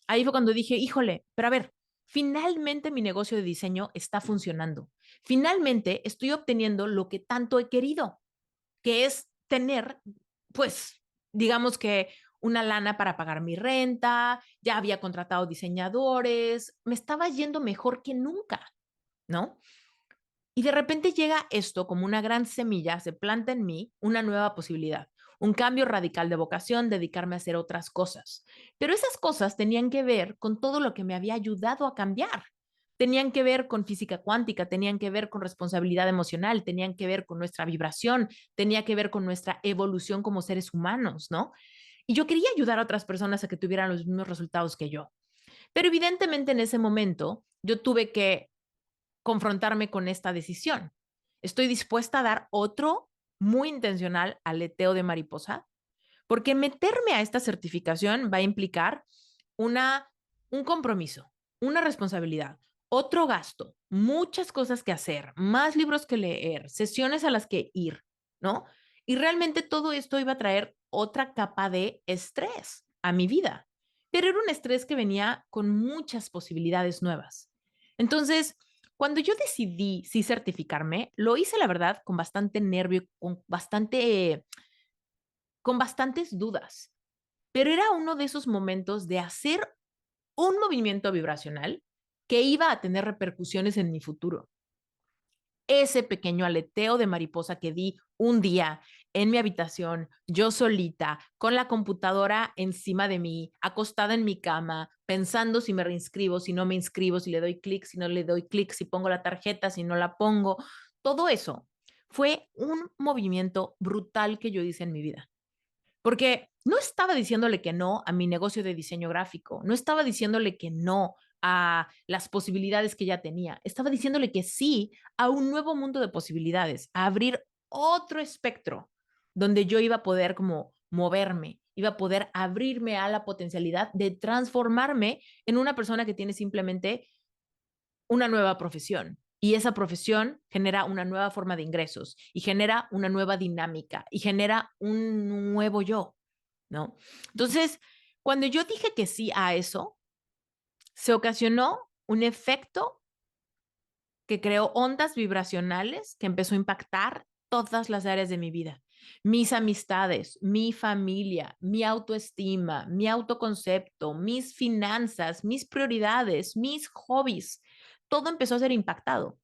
Ahí fue cuando dije, híjole, pero a ver, finalmente mi negocio de diseño está funcionando. Finalmente estoy obteniendo lo que tanto he querido, que es tener, pues, digamos que una lana para pagar mi renta, ya había contratado diseñadores, me estaba yendo mejor que nunca, ¿no? Y de repente llega esto como una gran semilla, se planta en mí una nueva posibilidad, un cambio radical de vocación, dedicarme a hacer otras cosas. Pero esas cosas tenían que ver con todo lo que me había ayudado a cambiar. Tenían que ver con física cuántica, tenían que ver con responsabilidad emocional, tenían que ver con nuestra vibración, tenía que ver con nuestra evolución como seres humanos, ¿no? Y yo quería ayudar a otras personas a que tuvieran los mismos resultados que yo. Pero evidentemente en ese momento yo tuve que confrontarme con esta decisión. Estoy dispuesta a dar otro muy intencional aleteo de mariposa, porque meterme a esta certificación va a implicar una, un compromiso, una responsabilidad, otro gasto, muchas cosas que hacer, más libros que leer, sesiones a las que ir, ¿no? Y realmente todo esto iba a traer otra capa de estrés a mi vida, pero era un estrés que venía con muchas posibilidades nuevas. Entonces, cuando yo decidí sí certificarme, lo hice, la verdad, con bastante nervio, con bastantes dudas, pero era uno de esos momentos de hacer un movimiento vibracional que iba a tener repercusiones en mi futuro. Ese pequeño aleteo de mariposa que di un día en mi habitación, yo solita, con la computadora encima de mí, acostada en mi cama, pensando si me reinscribo, si no me inscribo, si le doy clic, si no le doy clic, si pongo la tarjeta, si no la pongo. Todo eso fue un movimiento brutal que yo hice en mi vida. Porque no estaba diciéndole que no a mi negocio de diseño gráfico, no estaba diciéndole que no a las posibilidades que ya tenía, estaba diciéndole que sí a un nuevo mundo de posibilidades, a abrir otro espectro donde yo iba a poder como moverme, iba a poder abrirme a la potencialidad de transformarme en una persona que tiene simplemente una nueva profesión. Y esa profesión genera una nueva forma de ingresos y genera una nueva dinámica y genera un nuevo yo, ¿no? Entonces, cuando yo dije que sí a eso, se ocasionó un efecto que creó ondas vibracionales que empezó a impactar todas las áreas de mi vida. Mis amistades, mi familia, mi autoestima, mi autoconcepto, mis finanzas, mis prioridades, mis hobbies. Todo empezó a ser impactado.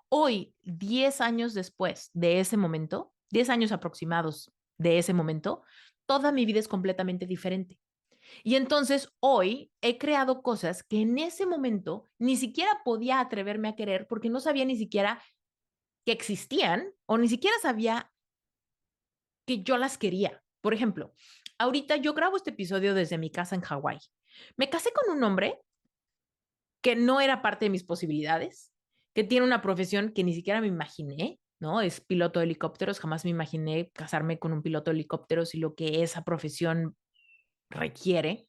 Hoy, 10 años después de ese momento, 10 años aproximados de ese momento, toda mi vida es completamente diferente. Y entonces hoy he creado cosas que en ese momento ni siquiera podía atreverme a querer porque no sabía ni siquiera que existían o ni siquiera sabía que yo las quería. Por ejemplo, ahorita yo grabo este episodio desde mi casa en Hawái. Me casé con un hombre que no era parte de mis posibilidades, que tiene una profesión que ni siquiera me imaginé, ¿no? Es piloto de helicópteros, jamás me imaginé casarme con un piloto de helicópteros y lo que esa profesión requiere.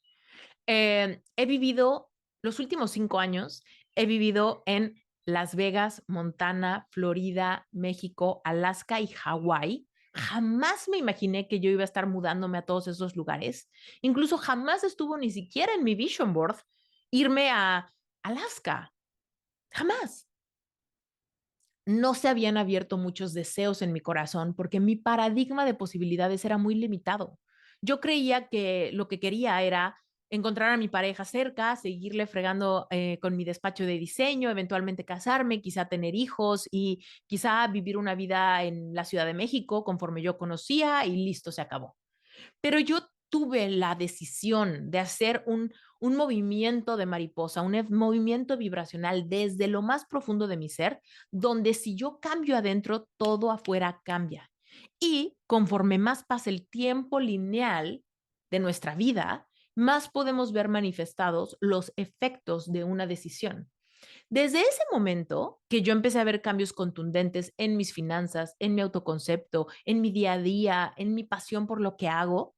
He vivido los últimos 5 años, he vivido en Las Vegas, Montana, Florida, México, Alaska y Hawái. Jamás me imaginé que yo iba a estar mudándome a todos esos lugares. Incluso jamás estuvo ni siquiera en mi vision board irme a Alaska. Jamás. No se habían abierto muchos deseos en mi corazón porque mi paradigma de posibilidades era muy limitado. Yo creía que lo que quería era encontrar a mi pareja cerca, seguirle fregando con mi despacho de diseño, eventualmente casarme, quizá tener hijos y quizá vivir una vida en la Ciudad de México conforme yo conocía y listo, se acabó. Pero yo tuve la decisión de hacer un movimiento de mariposa, un movimiento vibracional desde lo más profundo de mi ser, donde si yo cambio adentro, todo afuera cambia. Y conforme más pasa el tiempo lineal de nuestra vida, más podemos ver manifestados los efectos de una decisión. Desde ese momento que yo empecé a ver cambios contundentes en mis finanzas, en mi autoconcepto, en mi día a día, en mi pasión por lo que hago,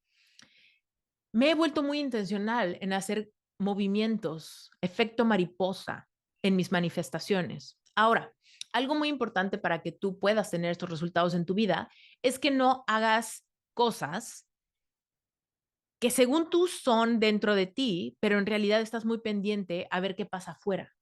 me he vuelto muy intencional en hacer movimientos, efecto mariposa en mis manifestaciones. Ahora, algo muy importante para que tú puedas tener estos resultados en tu vida es que no hagas cosas que según tú son dentro de ti, pero en realidad estás muy pendiente a ver qué pasa afuera.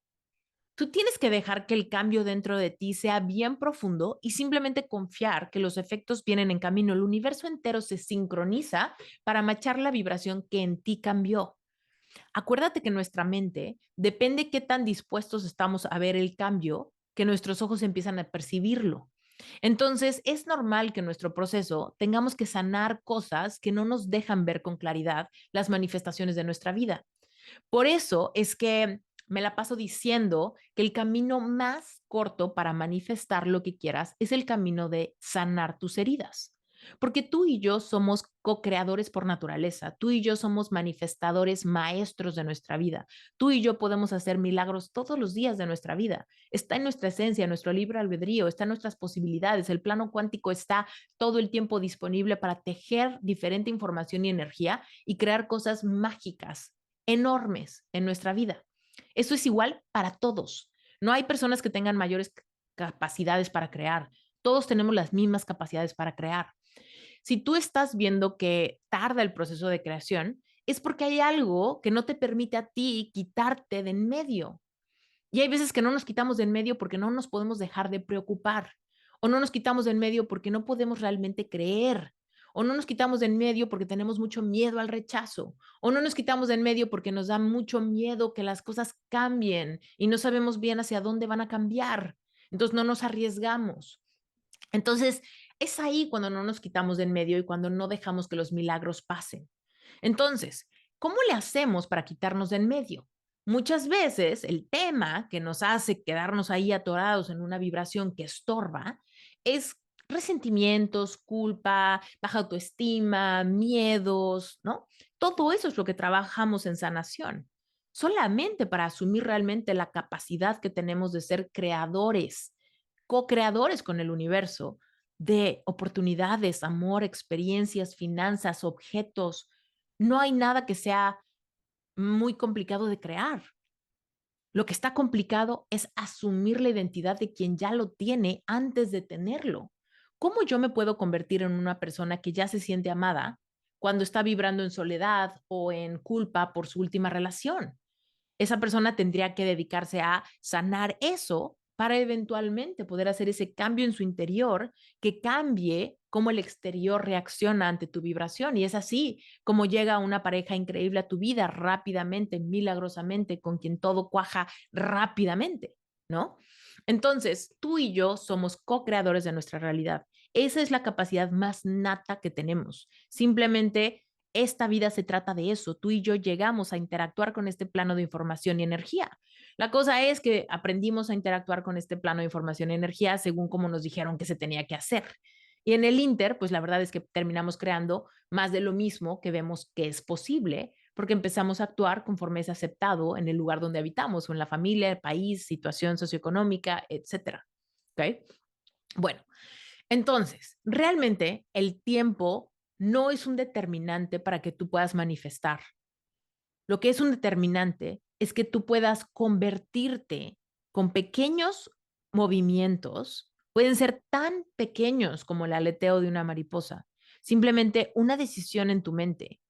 Tú tienes que dejar que el cambio dentro de ti sea bien profundo y simplemente confiar que los efectos vienen en camino. El universo entero se sincroniza para machar la vibración que en ti cambió. Acuérdate que nuestra mente depende qué tan dispuestos estamos a ver el cambio, que nuestros ojos empiezan a percibirlo. Entonces, es normal que en nuestro proceso tengamos que sanar cosas que no nos dejan ver con claridad las manifestaciones de nuestra vida. Por eso es que me la paso diciendo que el camino más corto para manifestar lo que quieras es el camino de sanar tus heridas. Porque tú y yo somos co-creadores por naturaleza, tú y yo somos manifestadores maestros de nuestra vida, tú y yo podemos hacer milagros todos los días de nuestra vida. Está en nuestra esencia, en nuestro libre albedrío, está en nuestras posibilidades. El plano cuántico está todo el tiempo disponible para tejer diferente información y energía y crear cosas mágicas enormes en nuestra vida. Eso es igual para todos. No hay personas que tengan mayores capacidades para crear. Todos tenemos las mismas capacidades para crear. Si tú estás viendo que tarda el proceso de creación, es porque hay algo que no te permite a ti quitarte de en medio. Y hay veces que no nos quitamos de en medio porque no nos podemos dejar de preocupar, o no nos quitamos de en medio porque no podemos realmente creer, o no nos quitamos de en medio porque tenemos mucho miedo al rechazo, o no nos quitamos de en medio porque nos da mucho miedo que las cosas cambien y no sabemos bien hacia dónde van a cambiar. Entonces no nos arriesgamos. Entonces es ahí cuando no nos quitamos de en medio y cuando no dejamos que los milagros pasen. Entonces, ¿cómo le hacemos para quitarnos de en medio? Muchas veces el tema que nos hace quedarnos ahí atorados en una vibración que estorba es resentimientos, culpa, baja autoestima, miedos, ¿no? Todo eso es lo que trabajamos en sanación, solamente para asumir realmente la capacidad que tenemos de ser creadores, co-creadores con el universo de oportunidades, amor, experiencias, finanzas, objetos. No hay nada que sea muy complicado de crear. Lo que está complicado es asumir la identidad de quien ya lo tiene antes de tenerlo. ¿Cómo yo me puedo convertir en una persona que ya se siente amada cuando está vibrando en soledad o en culpa por su última relación? Esa persona tendría que dedicarse a sanar eso para eventualmente poder hacer ese cambio en su interior que cambie cómo el exterior reacciona ante tu vibración. Y es así como llega una pareja increíble a tu vida rápidamente, milagrosamente, con quien todo cuaja rápidamente, ¿no? Entonces, tú y yo somos co-creadores de nuestra realidad. Esa es la capacidad más nata que tenemos. Simplemente esta vida se trata de eso. Tú y yo llegamos a interactuar con este plano de información y energía. La cosa es que aprendimos a interactuar con este plano de información y energía según como nos dijeron que se tenía que hacer. Y en el Inter, pues la verdad es que terminamos creando más de lo mismo que vemos que es posible, porque empezamos a actuar conforme es aceptado en el lugar donde habitamos, o en la familia, el país, situación socioeconómica, etcétera. ¿Ok? Bueno, entonces, realmente el tiempo no es un determinante para que tú puedas manifestar. Lo que es un determinante es que tú puedas convertirte con pequeños movimientos, pueden ser tan pequeños como el aleteo de una mariposa, simplemente una decisión en tu mente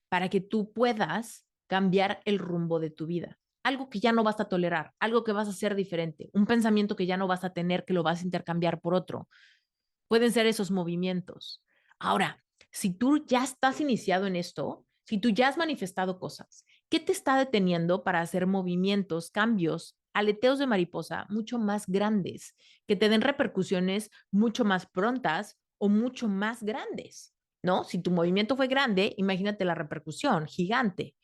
para que tú puedas cambiar el rumbo de tu vida. Algo que ya no vas a tolerar, algo que vas a hacer diferente, un pensamiento que ya no vas a tener, que lo vas a intercambiar por otro, pueden ser esos movimientos. Ahora, si tú ya estás iniciado en esto, si tú ya has manifestado cosas, ¿qué te está deteniendo para hacer movimientos, cambios, aleteos de mariposa mucho más grandes, que te den repercusiones mucho más prontas o mucho más grandes? ¿No? Si tu movimiento fue grande, imagínate la repercusión gigante.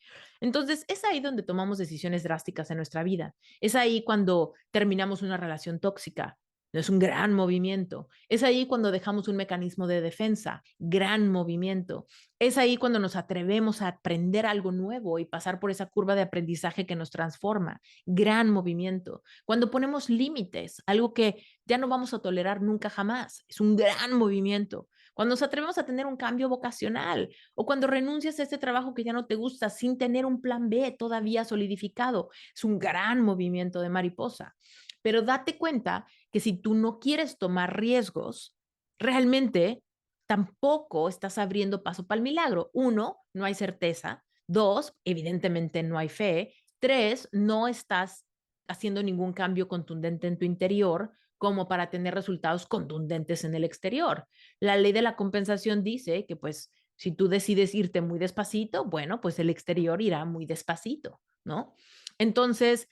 Entonces, es ahí donde tomamos decisiones drásticas en nuestra vida. Es ahí cuando terminamos una relación tóxica. No es un gran movimiento. Es ahí cuando dejamos un mecanismo de defensa, gran movimiento. Es ahí cuando nos atrevemos a aprender algo nuevo y pasar por esa curva de aprendizaje que nos transforma, gran movimiento. Cuando ponemos límites, algo que ya no vamos a tolerar nunca jamás, es un gran movimiento. Cuando nos atrevemos a tener un cambio vocacional o cuando renuncias a este trabajo que ya no te gusta sin tener un plan B todavía solidificado, es un gran movimiento de mariposa. Pero date cuenta que si tú no quieres tomar riesgos, realmente tampoco estás abriendo paso para el milagro. Uno, no hay certeza. Dos, evidentemente no hay fe. Tres, no estás haciendo ningún cambio contundente en tu interior como para tener resultados contundentes en el exterior. La ley de la compensación dice que pues si tú decides irte muy despacito, bueno, pues el exterior irá muy despacito, ¿no? Entonces,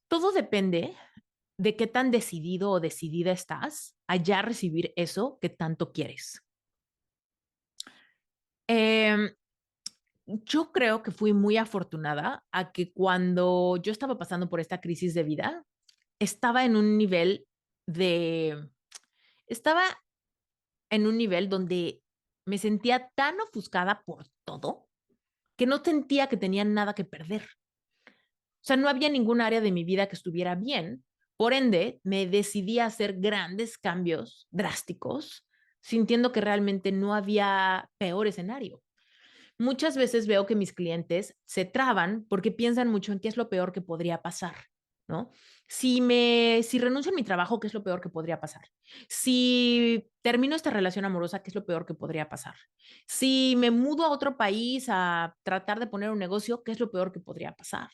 todo depende de qué tan decidido o decidida estás a ya recibir eso que tanto quieres. Eh, yo creo que fui muy afortunada a que cuando yo estaba pasando por esta crisis de vida, estaba en un nivel de, estaba en un nivel donde me sentía tan ofuscada por todo que no sentía que tenía nada que perder. O sea, no había ningún área de mi vida que estuviera bien. Por ende, me decidí a hacer grandes cambios drásticos, sintiendo que realmente no había peor escenario. Muchas veces veo que mis clientes se traban porque piensan mucho en qué es lo peor que podría pasar, ¿no? Si renuncio a mi trabajo, ¿qué es lo peor que podría pasar? Si termino esta relación amorosa, ¿qué es lo peor que podría pasar? Si me mudo a otro país a tratar de poner un negocio, ¿qué es lo peor que podría pasar?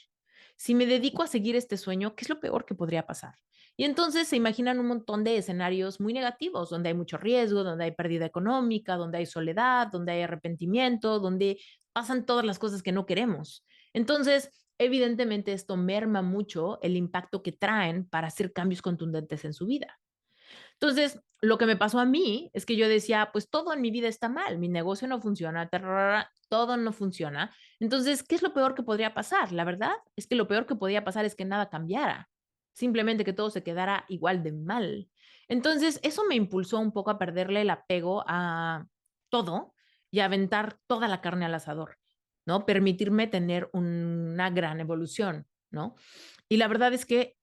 Si me dedico a seguir este sueño, ¿qué es lo peor que podría pasar? Y entonces se imaginan un montón de escenarios muy negativos, donde hay mucho riesgo, donde hay pérdida económica, donde hay soledad, donde hay arrepentimiento, donde pasan todas las cosas que no queremos. Entonces, evidentemente esto merma mucho el impacto que traen para hacer cambios contundentes en su vida. Entonces, lo que me pasó a mí es que yo decía, pues todo en mi vida está mal, mi negocio no funciona, todo no funciona. Entonces, ¿qué es lo peor que podría pasar? La verdad es que lo peor que podría pasar es que nada cambiara. simplemente que todo se quedara igual de mal. Entonces, eso me impulsó un poco a perderle el apego a todo y a aventar toda la carne al asador, ¿no? Permitirme tener una gran evolución, ¿no? Y la verdad es que,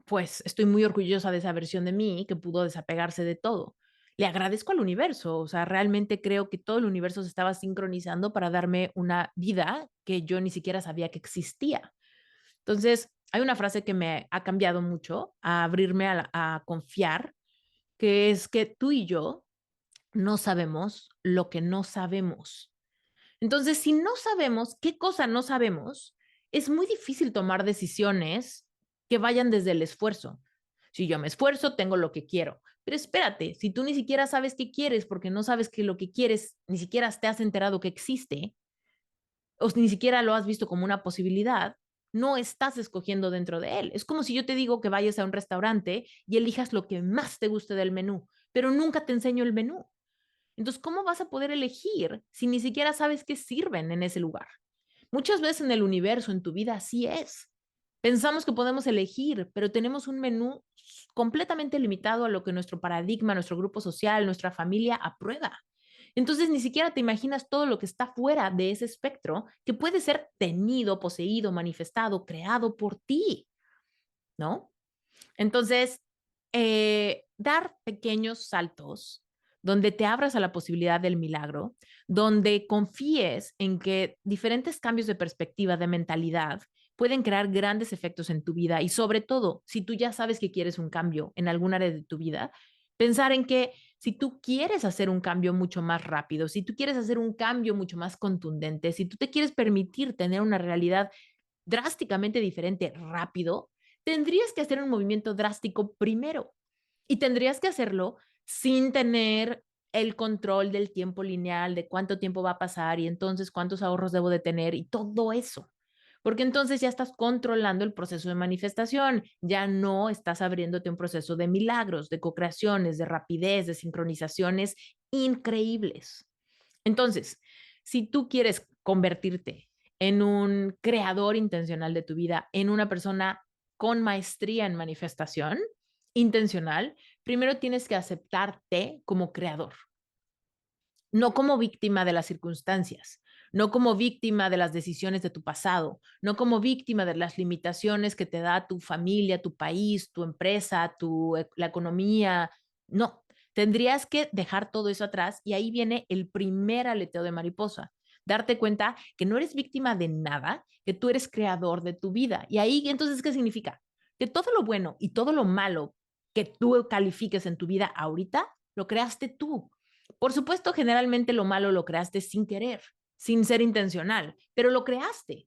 pues, estoy muy orgullosa de esa versión de mí que pudo desapegarse de todo. Le agradezco al universo, o sea, realmente creo que todo el universo se estaba sincronizando para darme una vida que yo ni siquiera sabía que existía. Entonces, hay una frase que me ha cambiado mucho a abrirme a confiar, que es que tú y yo no sabemos lo que no sabemos. Entonces, si no sabemos qué cosa no sabemos, es muy difícil tomar decisiones que vayan desde el esfuerzo. Si yo me esfuerzo, tengo lo que quiero. Pero espérate, si tú ni siquiera sabes qué quieres porque no sabes que lo que quieres ni siquiera te has enterado que existe, o ni siquiera lo has visto como una posibilidad, no estás escogiendo dentro de él. Es como si yo te digo que vayas a un restaurante y elijas lo que más te guste del menú, pero nunca te enseño el menú. Entonces, ¿cómo vas a poder elegir si ni siquiera sabes qué sirven en ese lugar? Muchas veces en el universo, en tu vida, así es. Pensamos que podemos elegir, pero tenemos un menú completamente limitado a lo que nuestro paradigma, nuestro grupo social, nuestra familia aprueba. Entonces ni siquiera te imaginas todo lo que está fuera de ese espectro que puede ser tenido, poseído, manifestado, creado por ti, ¿no? Entonces, dar pequeños saltos donde te abras a la posibilidad del milagro, donde confíes en que diferentes cambios de perspectiva, de mentalidad, pueden crear grandes efectos en tu vida y sobre todo, si tú ya sabes que quieres un cambio en algún área de tu vida, pensar en que si tú quieres hacer un cambio mucho más rápido, si tú quieres hacer un cambio mucho más contundente, si tú te quieres permitir tener una realidad drásticamente diferente rápido, tendrías que hacer un movimiento drástico primero y tendrías que hacerlo sin tener el control del tiempo lineal, de cuánto tiempo va a pasar y entonces cuántos ahorros debo de tener y todo eso. Porque entonces ya estás controlando el proceso de manifestación, ya no estás abriéndote un proceso de milagros, de co-creaciones, de rapidez, de sincronizaciones increíbles. Entonces, si tú quieres convertirte en un creador intencional de tu vida, en una persona con maestría en manifestación intencional, primero tienes que aceptarte como creador, no como víctima de las circunstancias, no como víctima de las decisiones de tu pasado, no como víctima de las limitaciones que te da tu familia, tu país, tu empresa, la economía. No, tendrías que dejar todo eso atrás y ahí viene el primer aleteo de mariposa. Darte cuenta que no eres víctima de nada, que tú eres creador de tu vida. Y ahí entonces, ¿qué significa? Que todo lo bueno y todo lo malo que tú califiques en tu vida ahorita, lo creaste tú. Por supuesto, generalmente lo malo lo creaste sin querer, sin ser intencional, pero lo creaste.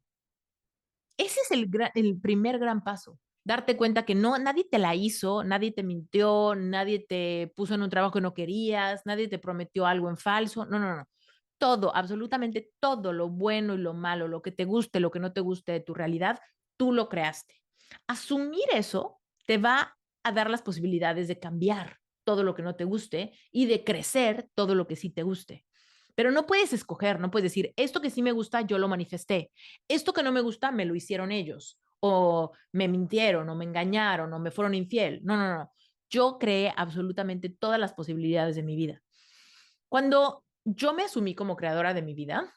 Ese es el primer gran paso. Darte cuenta que no, nadie te la hizo, nadie te mintió, nadie te puso en un trabajo que no querías, nadie te prometió algo en falso. No, no, no. Todo, absolutamente todo, lo bueno y lo malo, lo que te guste, lo que no te guste de tu realidad, tú lo creaste. Asumir eso te va a dar las posibilidades de cambiar todo lo que no te guste y de crecer todo lo que sí te guste. Pero no puedes escoger, no puedes decir, esto que sí me gusta, yo lo manifesté. Esto que no me gusta, me lo hicieron ellos. O me mintieron, o me engañaron, o me fueron infiel. No, no, no. Yo creé absolutamente todas las posibilidades de mi vida. Cuando yo me asumí como creadora de mi vida,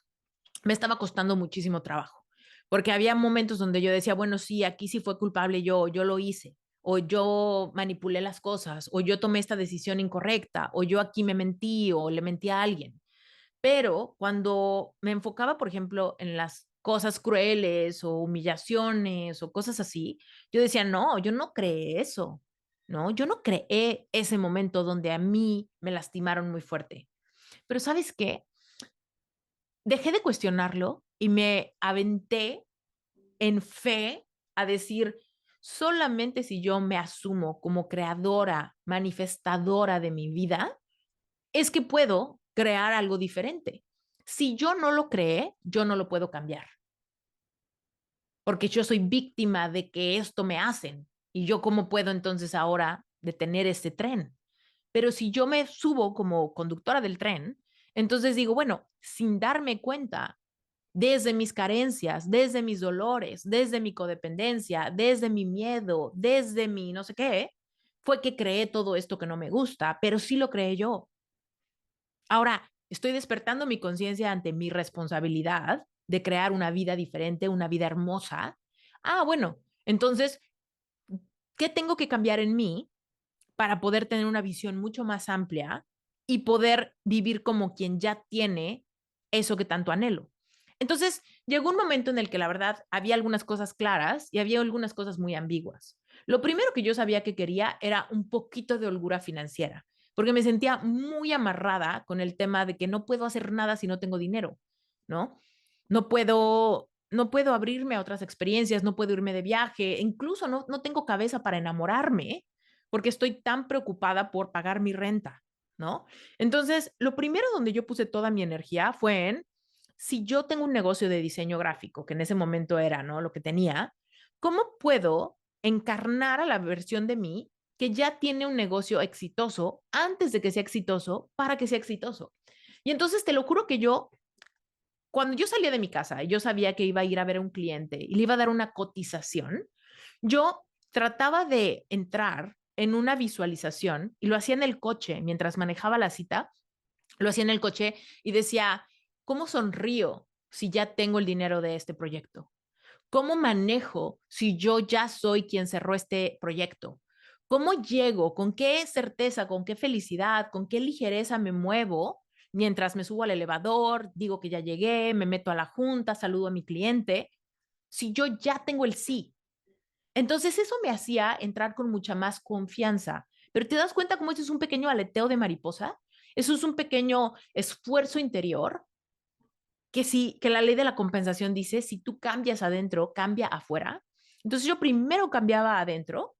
me estaba costando muchísimo trabajo, porque había momentos donde yo decía, bueno, sí, aquí sí fue culpable yo lo hice, o yo manipulé las cosas, o yo tomé esta decisión incorrecta, o yo aquí me mentí o le mentí a alguien. Pero cuando me enfocaba, por ejemplo, en las cosas crueles o humillaciones o cosas así, yo decía, no, yo no creé eso, no, yo no creé ese momento donde a mí me lastimaron muy fuerte. Pero ¿sabes qué? Dejé de cuestionarlo y me aventé en fe a decir, solamente si yo me asumo como creadora, manifestadora de mi vida, es que puedo crear algo diferente. Si yo no lo creé, yo no lo puedo cambiar, porque yo soy víctima de que esto me hacen y yo cómo puedo entonces ahora detener este tren. Pero si yo me subo como conductora del tren, entonces digo, bueno, sin darme cuenta desde mis carencias, desde mis dolores, desde mi codependencia, desde mi miedo, desde mi no sé qué, fue que creé todo esto que no me gusta, pero sí lo creé yo. Ahora, estoy despertando mi conciencia ante mi responsabilidad de crear una vida diferente, una vida hermosa. Ah, bueno, entonces, ¿qué tengo que cambiar en mí para poder tener una visión mucho más amplia y poder vivir como quien ya tiene eso que tanto anhelo? Entonces, llegó un momento en el que la verdad había algunas cosas claras y había algunas cosas muy ambiguas. Lo primero que yo sabía que quería era un poquito de holgura financiera, porque me sentía muy amarrada con el tema de que no puedo hacer nada si no tengo dinero, ¿no? No puedo abrirme a otras experiencias, no puedo irme de viaje, incluso no tengo cabeza para enamorarme porque estoy tan preocupada por pagar mi renta, ¿no? Entonces, lo primero donde yo puse toda mi energía fue en, si yo tengo un negocio de diseño gráfico, que en ese momento era, ¿no? Lo que tenía, ¿cómo puedo encarnar a la versión de mí que ya tiene un negocio exitoso antes de que sea exitoso para que sea exitoso? Y entonces te lo juro que yo, cuando yo salía de mi casa y yo sabía que iba a ir a ver a un cliente y le iba a dar una cotización, yo trataba de entrar en una visualización y lo hacía en el coche mientras manejaba la cita, lo hacía en el coche y decía, ¿cómo sonrío si ya tengo el dinero de este proyecto? ¿Cómo manejo si yo ya soy quien cerró este proyecto? ¿Cómo llego? ¿Con qué certeza? ¿Con qué felicidad? ¿Con qué ligereza me muevo mientras me subo al elevador, digo que ya llegué, me meto a la junta, saludo a mi cliente? Si yo ya tengo el sí. Entonces eso me hacía entrar con mucha más confianza. Pero te das cuenta cómo eso es un pequeño aleteo de mariposa. Eso es un pequeño esfuerzo interior que sí, que la ley de la compensación dice, si tú cambias adentro, cambia afuera. Entonces yo primero cambiaba adentro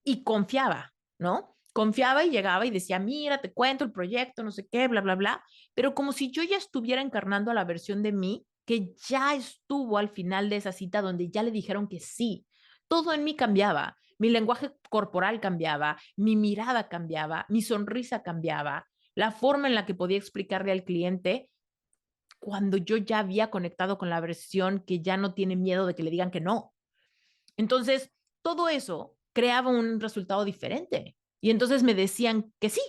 y confiaba, ¿no? Confiaba y llegaba y decía, mira, te cuento el proyecto, no sé qué, bla, bla, bla, pero como si yo ya estuviera encarnando a la versión de mí que ya estuvo al final de esa cita donde ya le dijeron que sí. Todo en mí cambiaba, mi lenguaje corporal cambiaba, mi mirada cambiaba, mi sonrisa cambiaba, la forma en la que podía explicarle al cliente cuando yo ya había conectado con la versión que ya no tiene miedo de que le digan que no. Entonces, todo eso creaba un resultado diferente. Y entonces me decían que sí.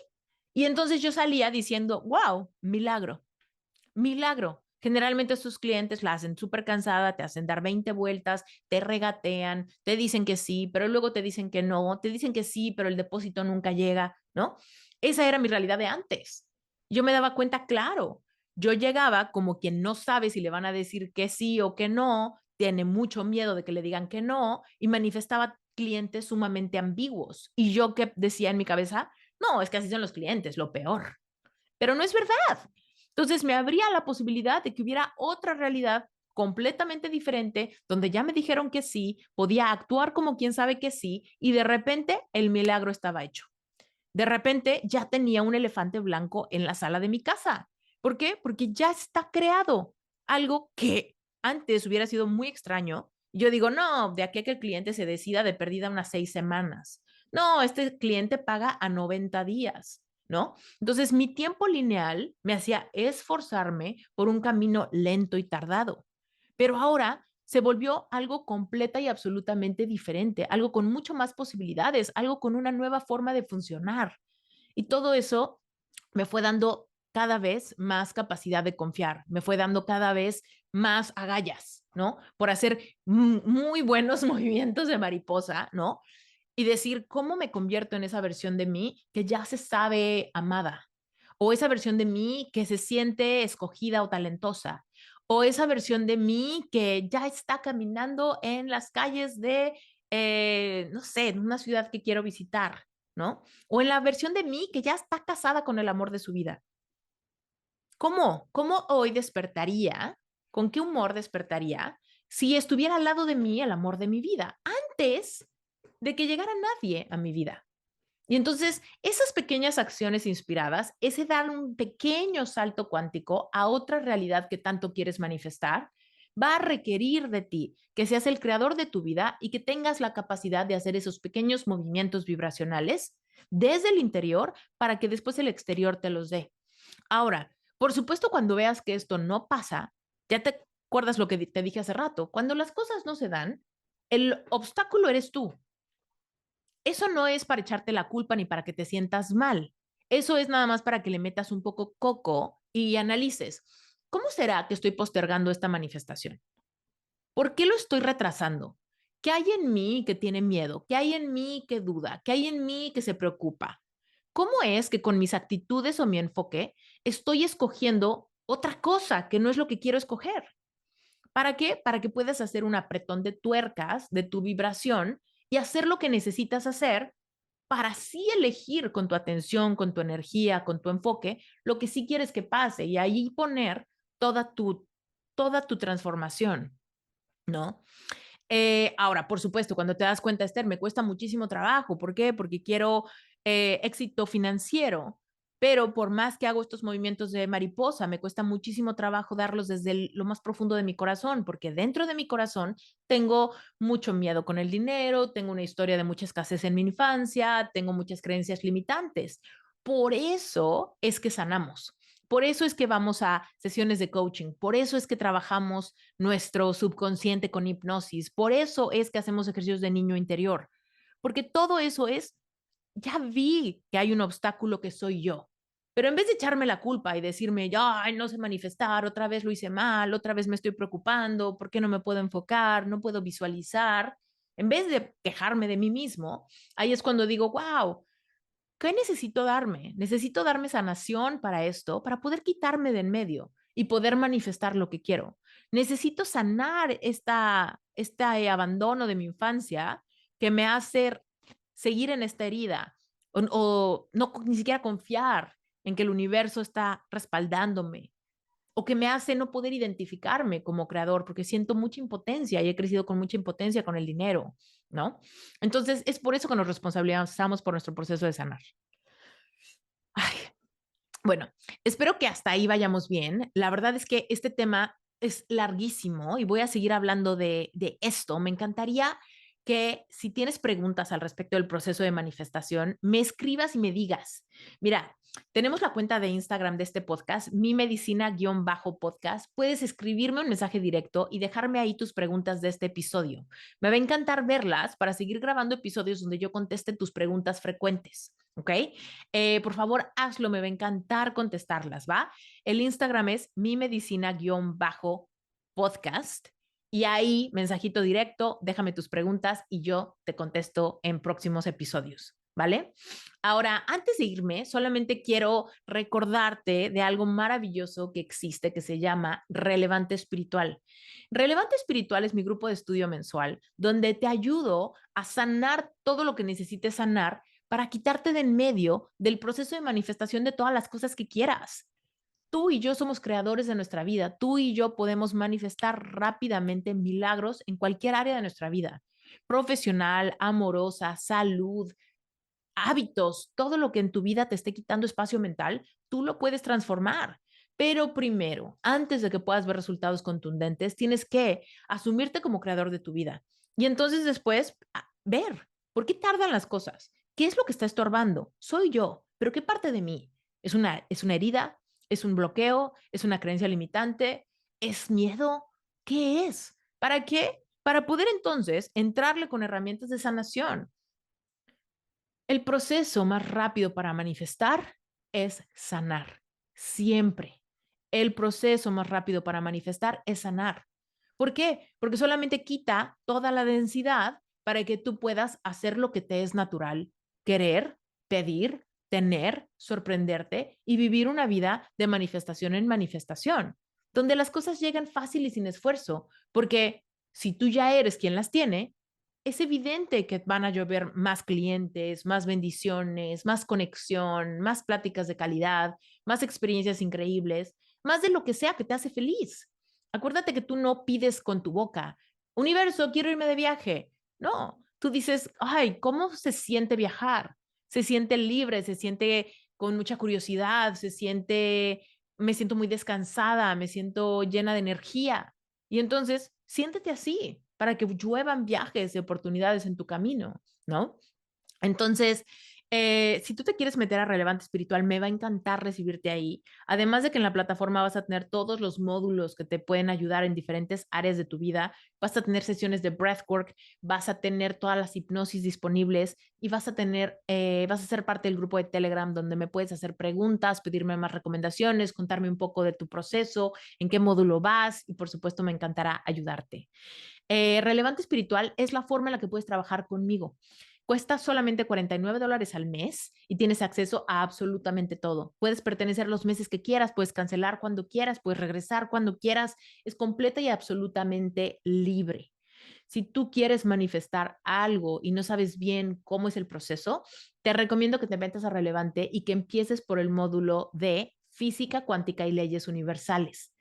Y entonces yo salía diciendo, wow, milagro, milagro. Generalmente sus clientes la hacen súper cansada, te hacen dar 20 vueltas, te regatean, te dicen que sí, pero luego te dicen que no, te dicen que sí, pero el depósito nunca llega, ¿no? Esa era mi realidad de antes. Yo me daba cuenta, claro, yo llegaba como quien no sabe si le van a decir que sí o que no, tiene mucho miedo de que le digan que no y manifestaba clientes sumamente ambiguos. Y yo que decía en mi cabeza, no, es que así son los clientes, lo peor. Pero no es verdad. Entonces me abría la posibilidad de que hubiera otra realidad completamente diferente, donde ya me dijeron que sí, podía actuar como quien sabe que sí, y de repente el milagro estaba hecho. De repente ya tenía un elefante blanco en la sala de mi casa. ¿Por qué? Porque ya está creado algo que antes hubiera sido muy extraño. Yo digo, no, de aquí a que el cliente se decida de perdida unas 6 semanas. No, este cliente paga a 90 días, ¿no? Entonces mi tiempo lineal me hacía esforzarme por un camino lento y tardado. Pero ahora se volvió algo completa y absolutamente diferente, algo con mucho más posibilidades, algo con una nueva forma de funcionar. Y todo eso me fue dando cada vez más capacidad de confiar, me fue dando cada vez más agallas, ¿no? Por hacer muy buenos movimientos de mariposa, ¿no? Y decir, ¿cómo me convierto en esa versión de mí que ya se sabe amada? O esa versión de mí que se siente escogida o talentosa. O esa versión de mí que ya está caminando en las calles de, no sé, en una ciudad que quiero visitar, ¿no? O en la versión de mí que ya está casada con el amor de su vida. ¿Cómo? ¿Cómo hoy despertaría? ¿Con qué humor despertaría si estuviera al lado de mí el amor de mi vida? Antes de que llegara nadie a mi vida. Y entonces, esas pequeñas acciones inspiradas, ese dar un pequeño salto cuántico a otra realidad que tanto quieres manifestar, va a requerir de ti que seas el creador de tu vida y que tengas la capacidad de hacer esos pequeños movimientos vibracionales desde el interior para que después el exterior te los dé. Ahora, por supuesto, cuando veas que esto no pasa, ya te ¿Recuerdas lo que te dije hace rato? Cuando las cosas no se dan, el obstáculo eres tú. Eso no es para echarte la culpa ni para que te sientas mal. Eso es nada más para que le metas un poco coco y analices, ¿cómo será que estoy postergando esta manifestación? ¿Por qué lo estoy retrasando? ¿Qué hay en mí que tiene miedo? ¿Qué hay en mí que duda? ¿Qué hay en mí que se preocupa? ¿Cómo es que con mis actitudes o mi enfoque estoy escogiendo otra cosa que no es lo que quiero escoger? ¿Para qué? Para que puedas hacer un apretón de tuercas de tu vibración y hacer lo que necesitas hacer para sí elegir con tu atención, con tu energía, con tu enfoque, lo que sí quieres que pase y ahí poner toda tu, toda tu transformación, ¿no? Ahora, por supuesto, cuando te das cuenta, Esther, me cuesta muchísimo trabajo. ¿Por qué? Porque quiero éxito financiero, pero por más que hago estos movimientos de mariposa, me cuesta muchísimo trabajo darlos desde lo más profundo de mi corazón, porque dentro de mi corazón tengo mucho miedo con el dinero, tengo una historia de mucha escasez en mi infancia, tengo muchas creencias limitantes. Por eso es que sanamos. Por eso es que vamos a sesiones de coaching, por eso es que trabajamos nuestro subconsciente con hipnosis. Por eso es que hacemos ejercicios de niño interior, porque todo eso es, ya vi que hay un obstáculo que soy yo. Pero en vez de echarme la culpa y decirme, ay, no sé manifestar, otra vez lo hice mal, otra vez me estoy preocupando, ¿por qué no me puedo enfocar? No puedo visualizar. En vez de quejarme de mí mismo, ahí es cuando digo, wow, ¿qué necesito darme? Necesito darme sanación para esto, para poder quitarme de en medio y poder manifestar lo que quiero. Necesito sanar este abandono de mi infancia que me hace seguir en esta herida o no ni siquiera confiar en que el universo está respaldándome o que me hace no poder identificarme como creador porque siento mucha impotencia y he crecido con mucha impotencia con el dinero, ¿no? Entonces, es por eso que nos responsabilizamos por nuestro proceso de sanar. Ay, bueno, espero que hasta ahí vayamos bien. La verdad es que este tema es larguísimo y voy a seguir hablando de esto. Me encantaría que si tienes preguntas al respecto del proceso de manifestación, me escribas y me digas, mira, tenemos la cuenta de Instagram de este podcast, mi medicina-podcast. Puedes escribirme un mensaje directo y dejarme ahí tus preguntas de este episodio. Me va a encantar verlas para seguir grabando episodios donde yo conteste tus preguntas frecuentes. ¿Ok? Por favor, hazlo, me va a encantar contestarlas, ¿va? El Instagram es mi medicina-podcast y ahí, mensajito directo, déjame tus preguntas y yo te contesto en próximos episodios, ¿vale? Ahora, antes de irme, solamente quiero recordarte de algo maravilloso que existe que se llama Relevante Espiritual. Relevante Espiritual es mi grupo de estudio mensual donde te ayudo a sanar todo lo que necesites sanar para quitarte de en medio del proceso de manifestación de todas las cosas que quieras. Tú y yo somos creadores de nuestra vida. Tú y yo podemos manifestar rápidamente milagros en cualquier área de nuestra vida. Profesional, amorosa, salud, hábitos, todo lo que en tu vida te esté quitando espacio mental, tú lo puedes transformar. Pero primero, antes de que puedas ver resultados contundentes, tienes que asumirte como creador de tu vida. Y entonces después, ver, ¿por qué tardan las cosas? ¿Qué es lo que está estorbando? Soy yo, pero ¿qué parte de mí? Es una herida? ¿Es un bloqueo? ¿Es una creencia limitante? ¿Es miedo? ¿Qué es? ¿Para qué? Para poder entonces entrarle con herramientas de sanación. El proceso más rápido para manifestar es sanar, siempre. El proceso más rápido para manifestar es sanar. ¿Por qué? Porque solamente quita toda la densidad para que tú puedas hacer lo que te es natural, querer, pedir, tener, sorprenderte y vivir una vida de manifestación en manifestación, donde las cosas llegan fácil y sin esfuerzo, porque si tú ya eres quien las tiene, es evidente que van a llover más clientes, más bendiciones, más conexión, más pláticas de calidad, más experiencias increíbles, más de lo que sea que te hace feliz. Acuérdate que tú no pides con tu boca, universo, quiero irme de viaje. No, tú dices, ay, ¿cómo se siente viajar? Se siente libre, se siente con mucha curiosidad, se siente, me siento muy descansada, me siento llena de energía. Y entonces, siéntete así para que lluevan viajes y oportunidades en tu camino, ¿no? Entonces, Si tú te quieres meter a Relevante Espiritual, me va a encantar recibirte ahí. Además de que en la plataforma vas a tener todos los módulos que te pueden ayudar en diferentes áreas de tu vida, vas a tener sesiones de breathwork, vas a tener todas las hipnosis disponibles y vas a ser parte del grupo de Telegram donde me puedes hacer preguntas, pedirme más recomendaciones, contarme un poco de tu proceso, en qué módulo vas y por supuesto me encantará ayudarte. Relevante Espiritual es la forma en la que puedes trabajar conmigo. Cuesta solamente $49 al mes y tienes acceso a absolutamente todo. Puedes pertenecer los meses que quieras, puedes cancelar cuando quieras, puedes regresar cuando quieras. Es completa y absolutamente libre. Si tú quieres manifestar algo y no sabes bien cómo es el proceso, te recomiendo que te metas a Relevante y que empieces por el módulo de Física Cuántica y Leyes Universales.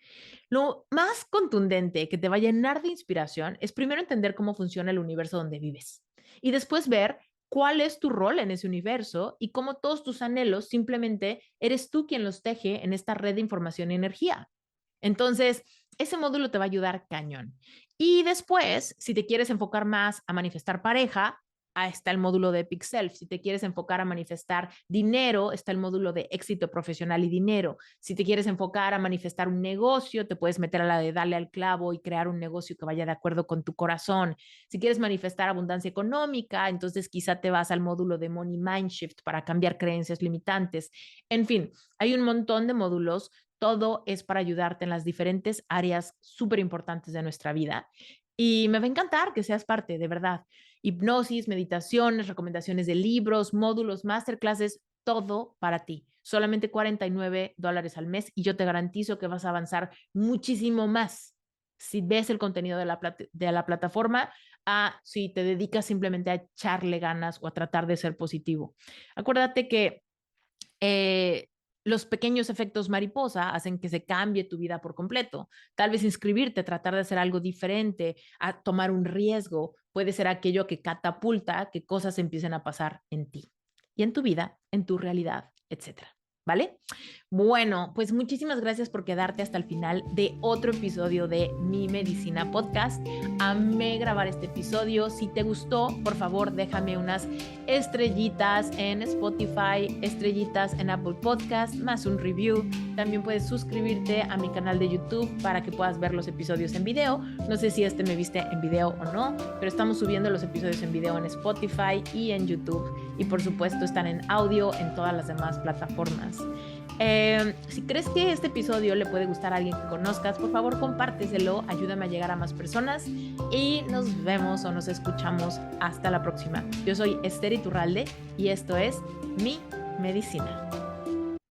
Lo más contundente que te va a llenar de inspiración es primero entender cómo funciona el universo donde vives y después ver cuál es tu rol en ese universo y cómo todos tus anhelos simplemente eres tú quien los teje en esta red de información y energía. Entonces, ese módulo te va a ayudar cañón. Y después, si te quieres enfocar más a manifestar pareja, ahí está el módulo de Epic Self. Si te quieres enfocar a manifestar dinero, está el módulo de éxito profesional y dinero. Si te quieres enfocar a manifestar un negocio, te puedes meter a la de darle al clavo y crear un negocio que vaya de acuerdo con tu corazón. Si quieres manifestar abundancia económica, entonces quizá te vas al módulo de Money Mindshift para cambiar creencias limitantes. En fin, hay un montón de módulos. Todo es para ayudarte en las diferentes áreas súper importantes de nuestra vida. Y me va a encantar que seas parte, de verdad. Hipnosis, meditaciones, recomendaciones de libros, módulos, masterclasses, todo para ti. Solamente $49 al mes y yo te garantizo que vas a avanzar muchísimo más si ves el contenido de la plataforma a si te dedicas simplemente a echarle ganas o a tratar de ser positivo. Acuérdate que eh, los pequeños efectos mariposa hacen que se cambie tu vida por completo. Tal vez inscribirte, tratar de hacer algo diferente, a tomar un riesgo, puede ser aquello que catapulta que cosas empiecen a pasar en ti y en tu vida, en tu realidad, etcétera. ¿Vale? Bueno, pues muchísimas gracias por quedarte hasta el final de otro episodio de Mi Medicina Podcast. Amé grabar este episodio. Si te gustó, por favor, déjame unas estrellitas en Spotify, estrellitas en Apple Podcast, más un review. También puedes suscribirte a mi canal de YouTube para que puedas ver los episodios en video. No sé si me viste en video o no, pero estamos subiendo los episodios en video en Spotify y en YouTube. Y por supuesto están en audio en todas las demás plataformas. Si crees que este episodio le puede gustar a alguien que conozcas, por favor compárteselo, ayúdame a llegar a más personas y nos vemos o nos escuchamos hasta la próxima. Yo soy Esther Iturralde y esto es Mi Medicina.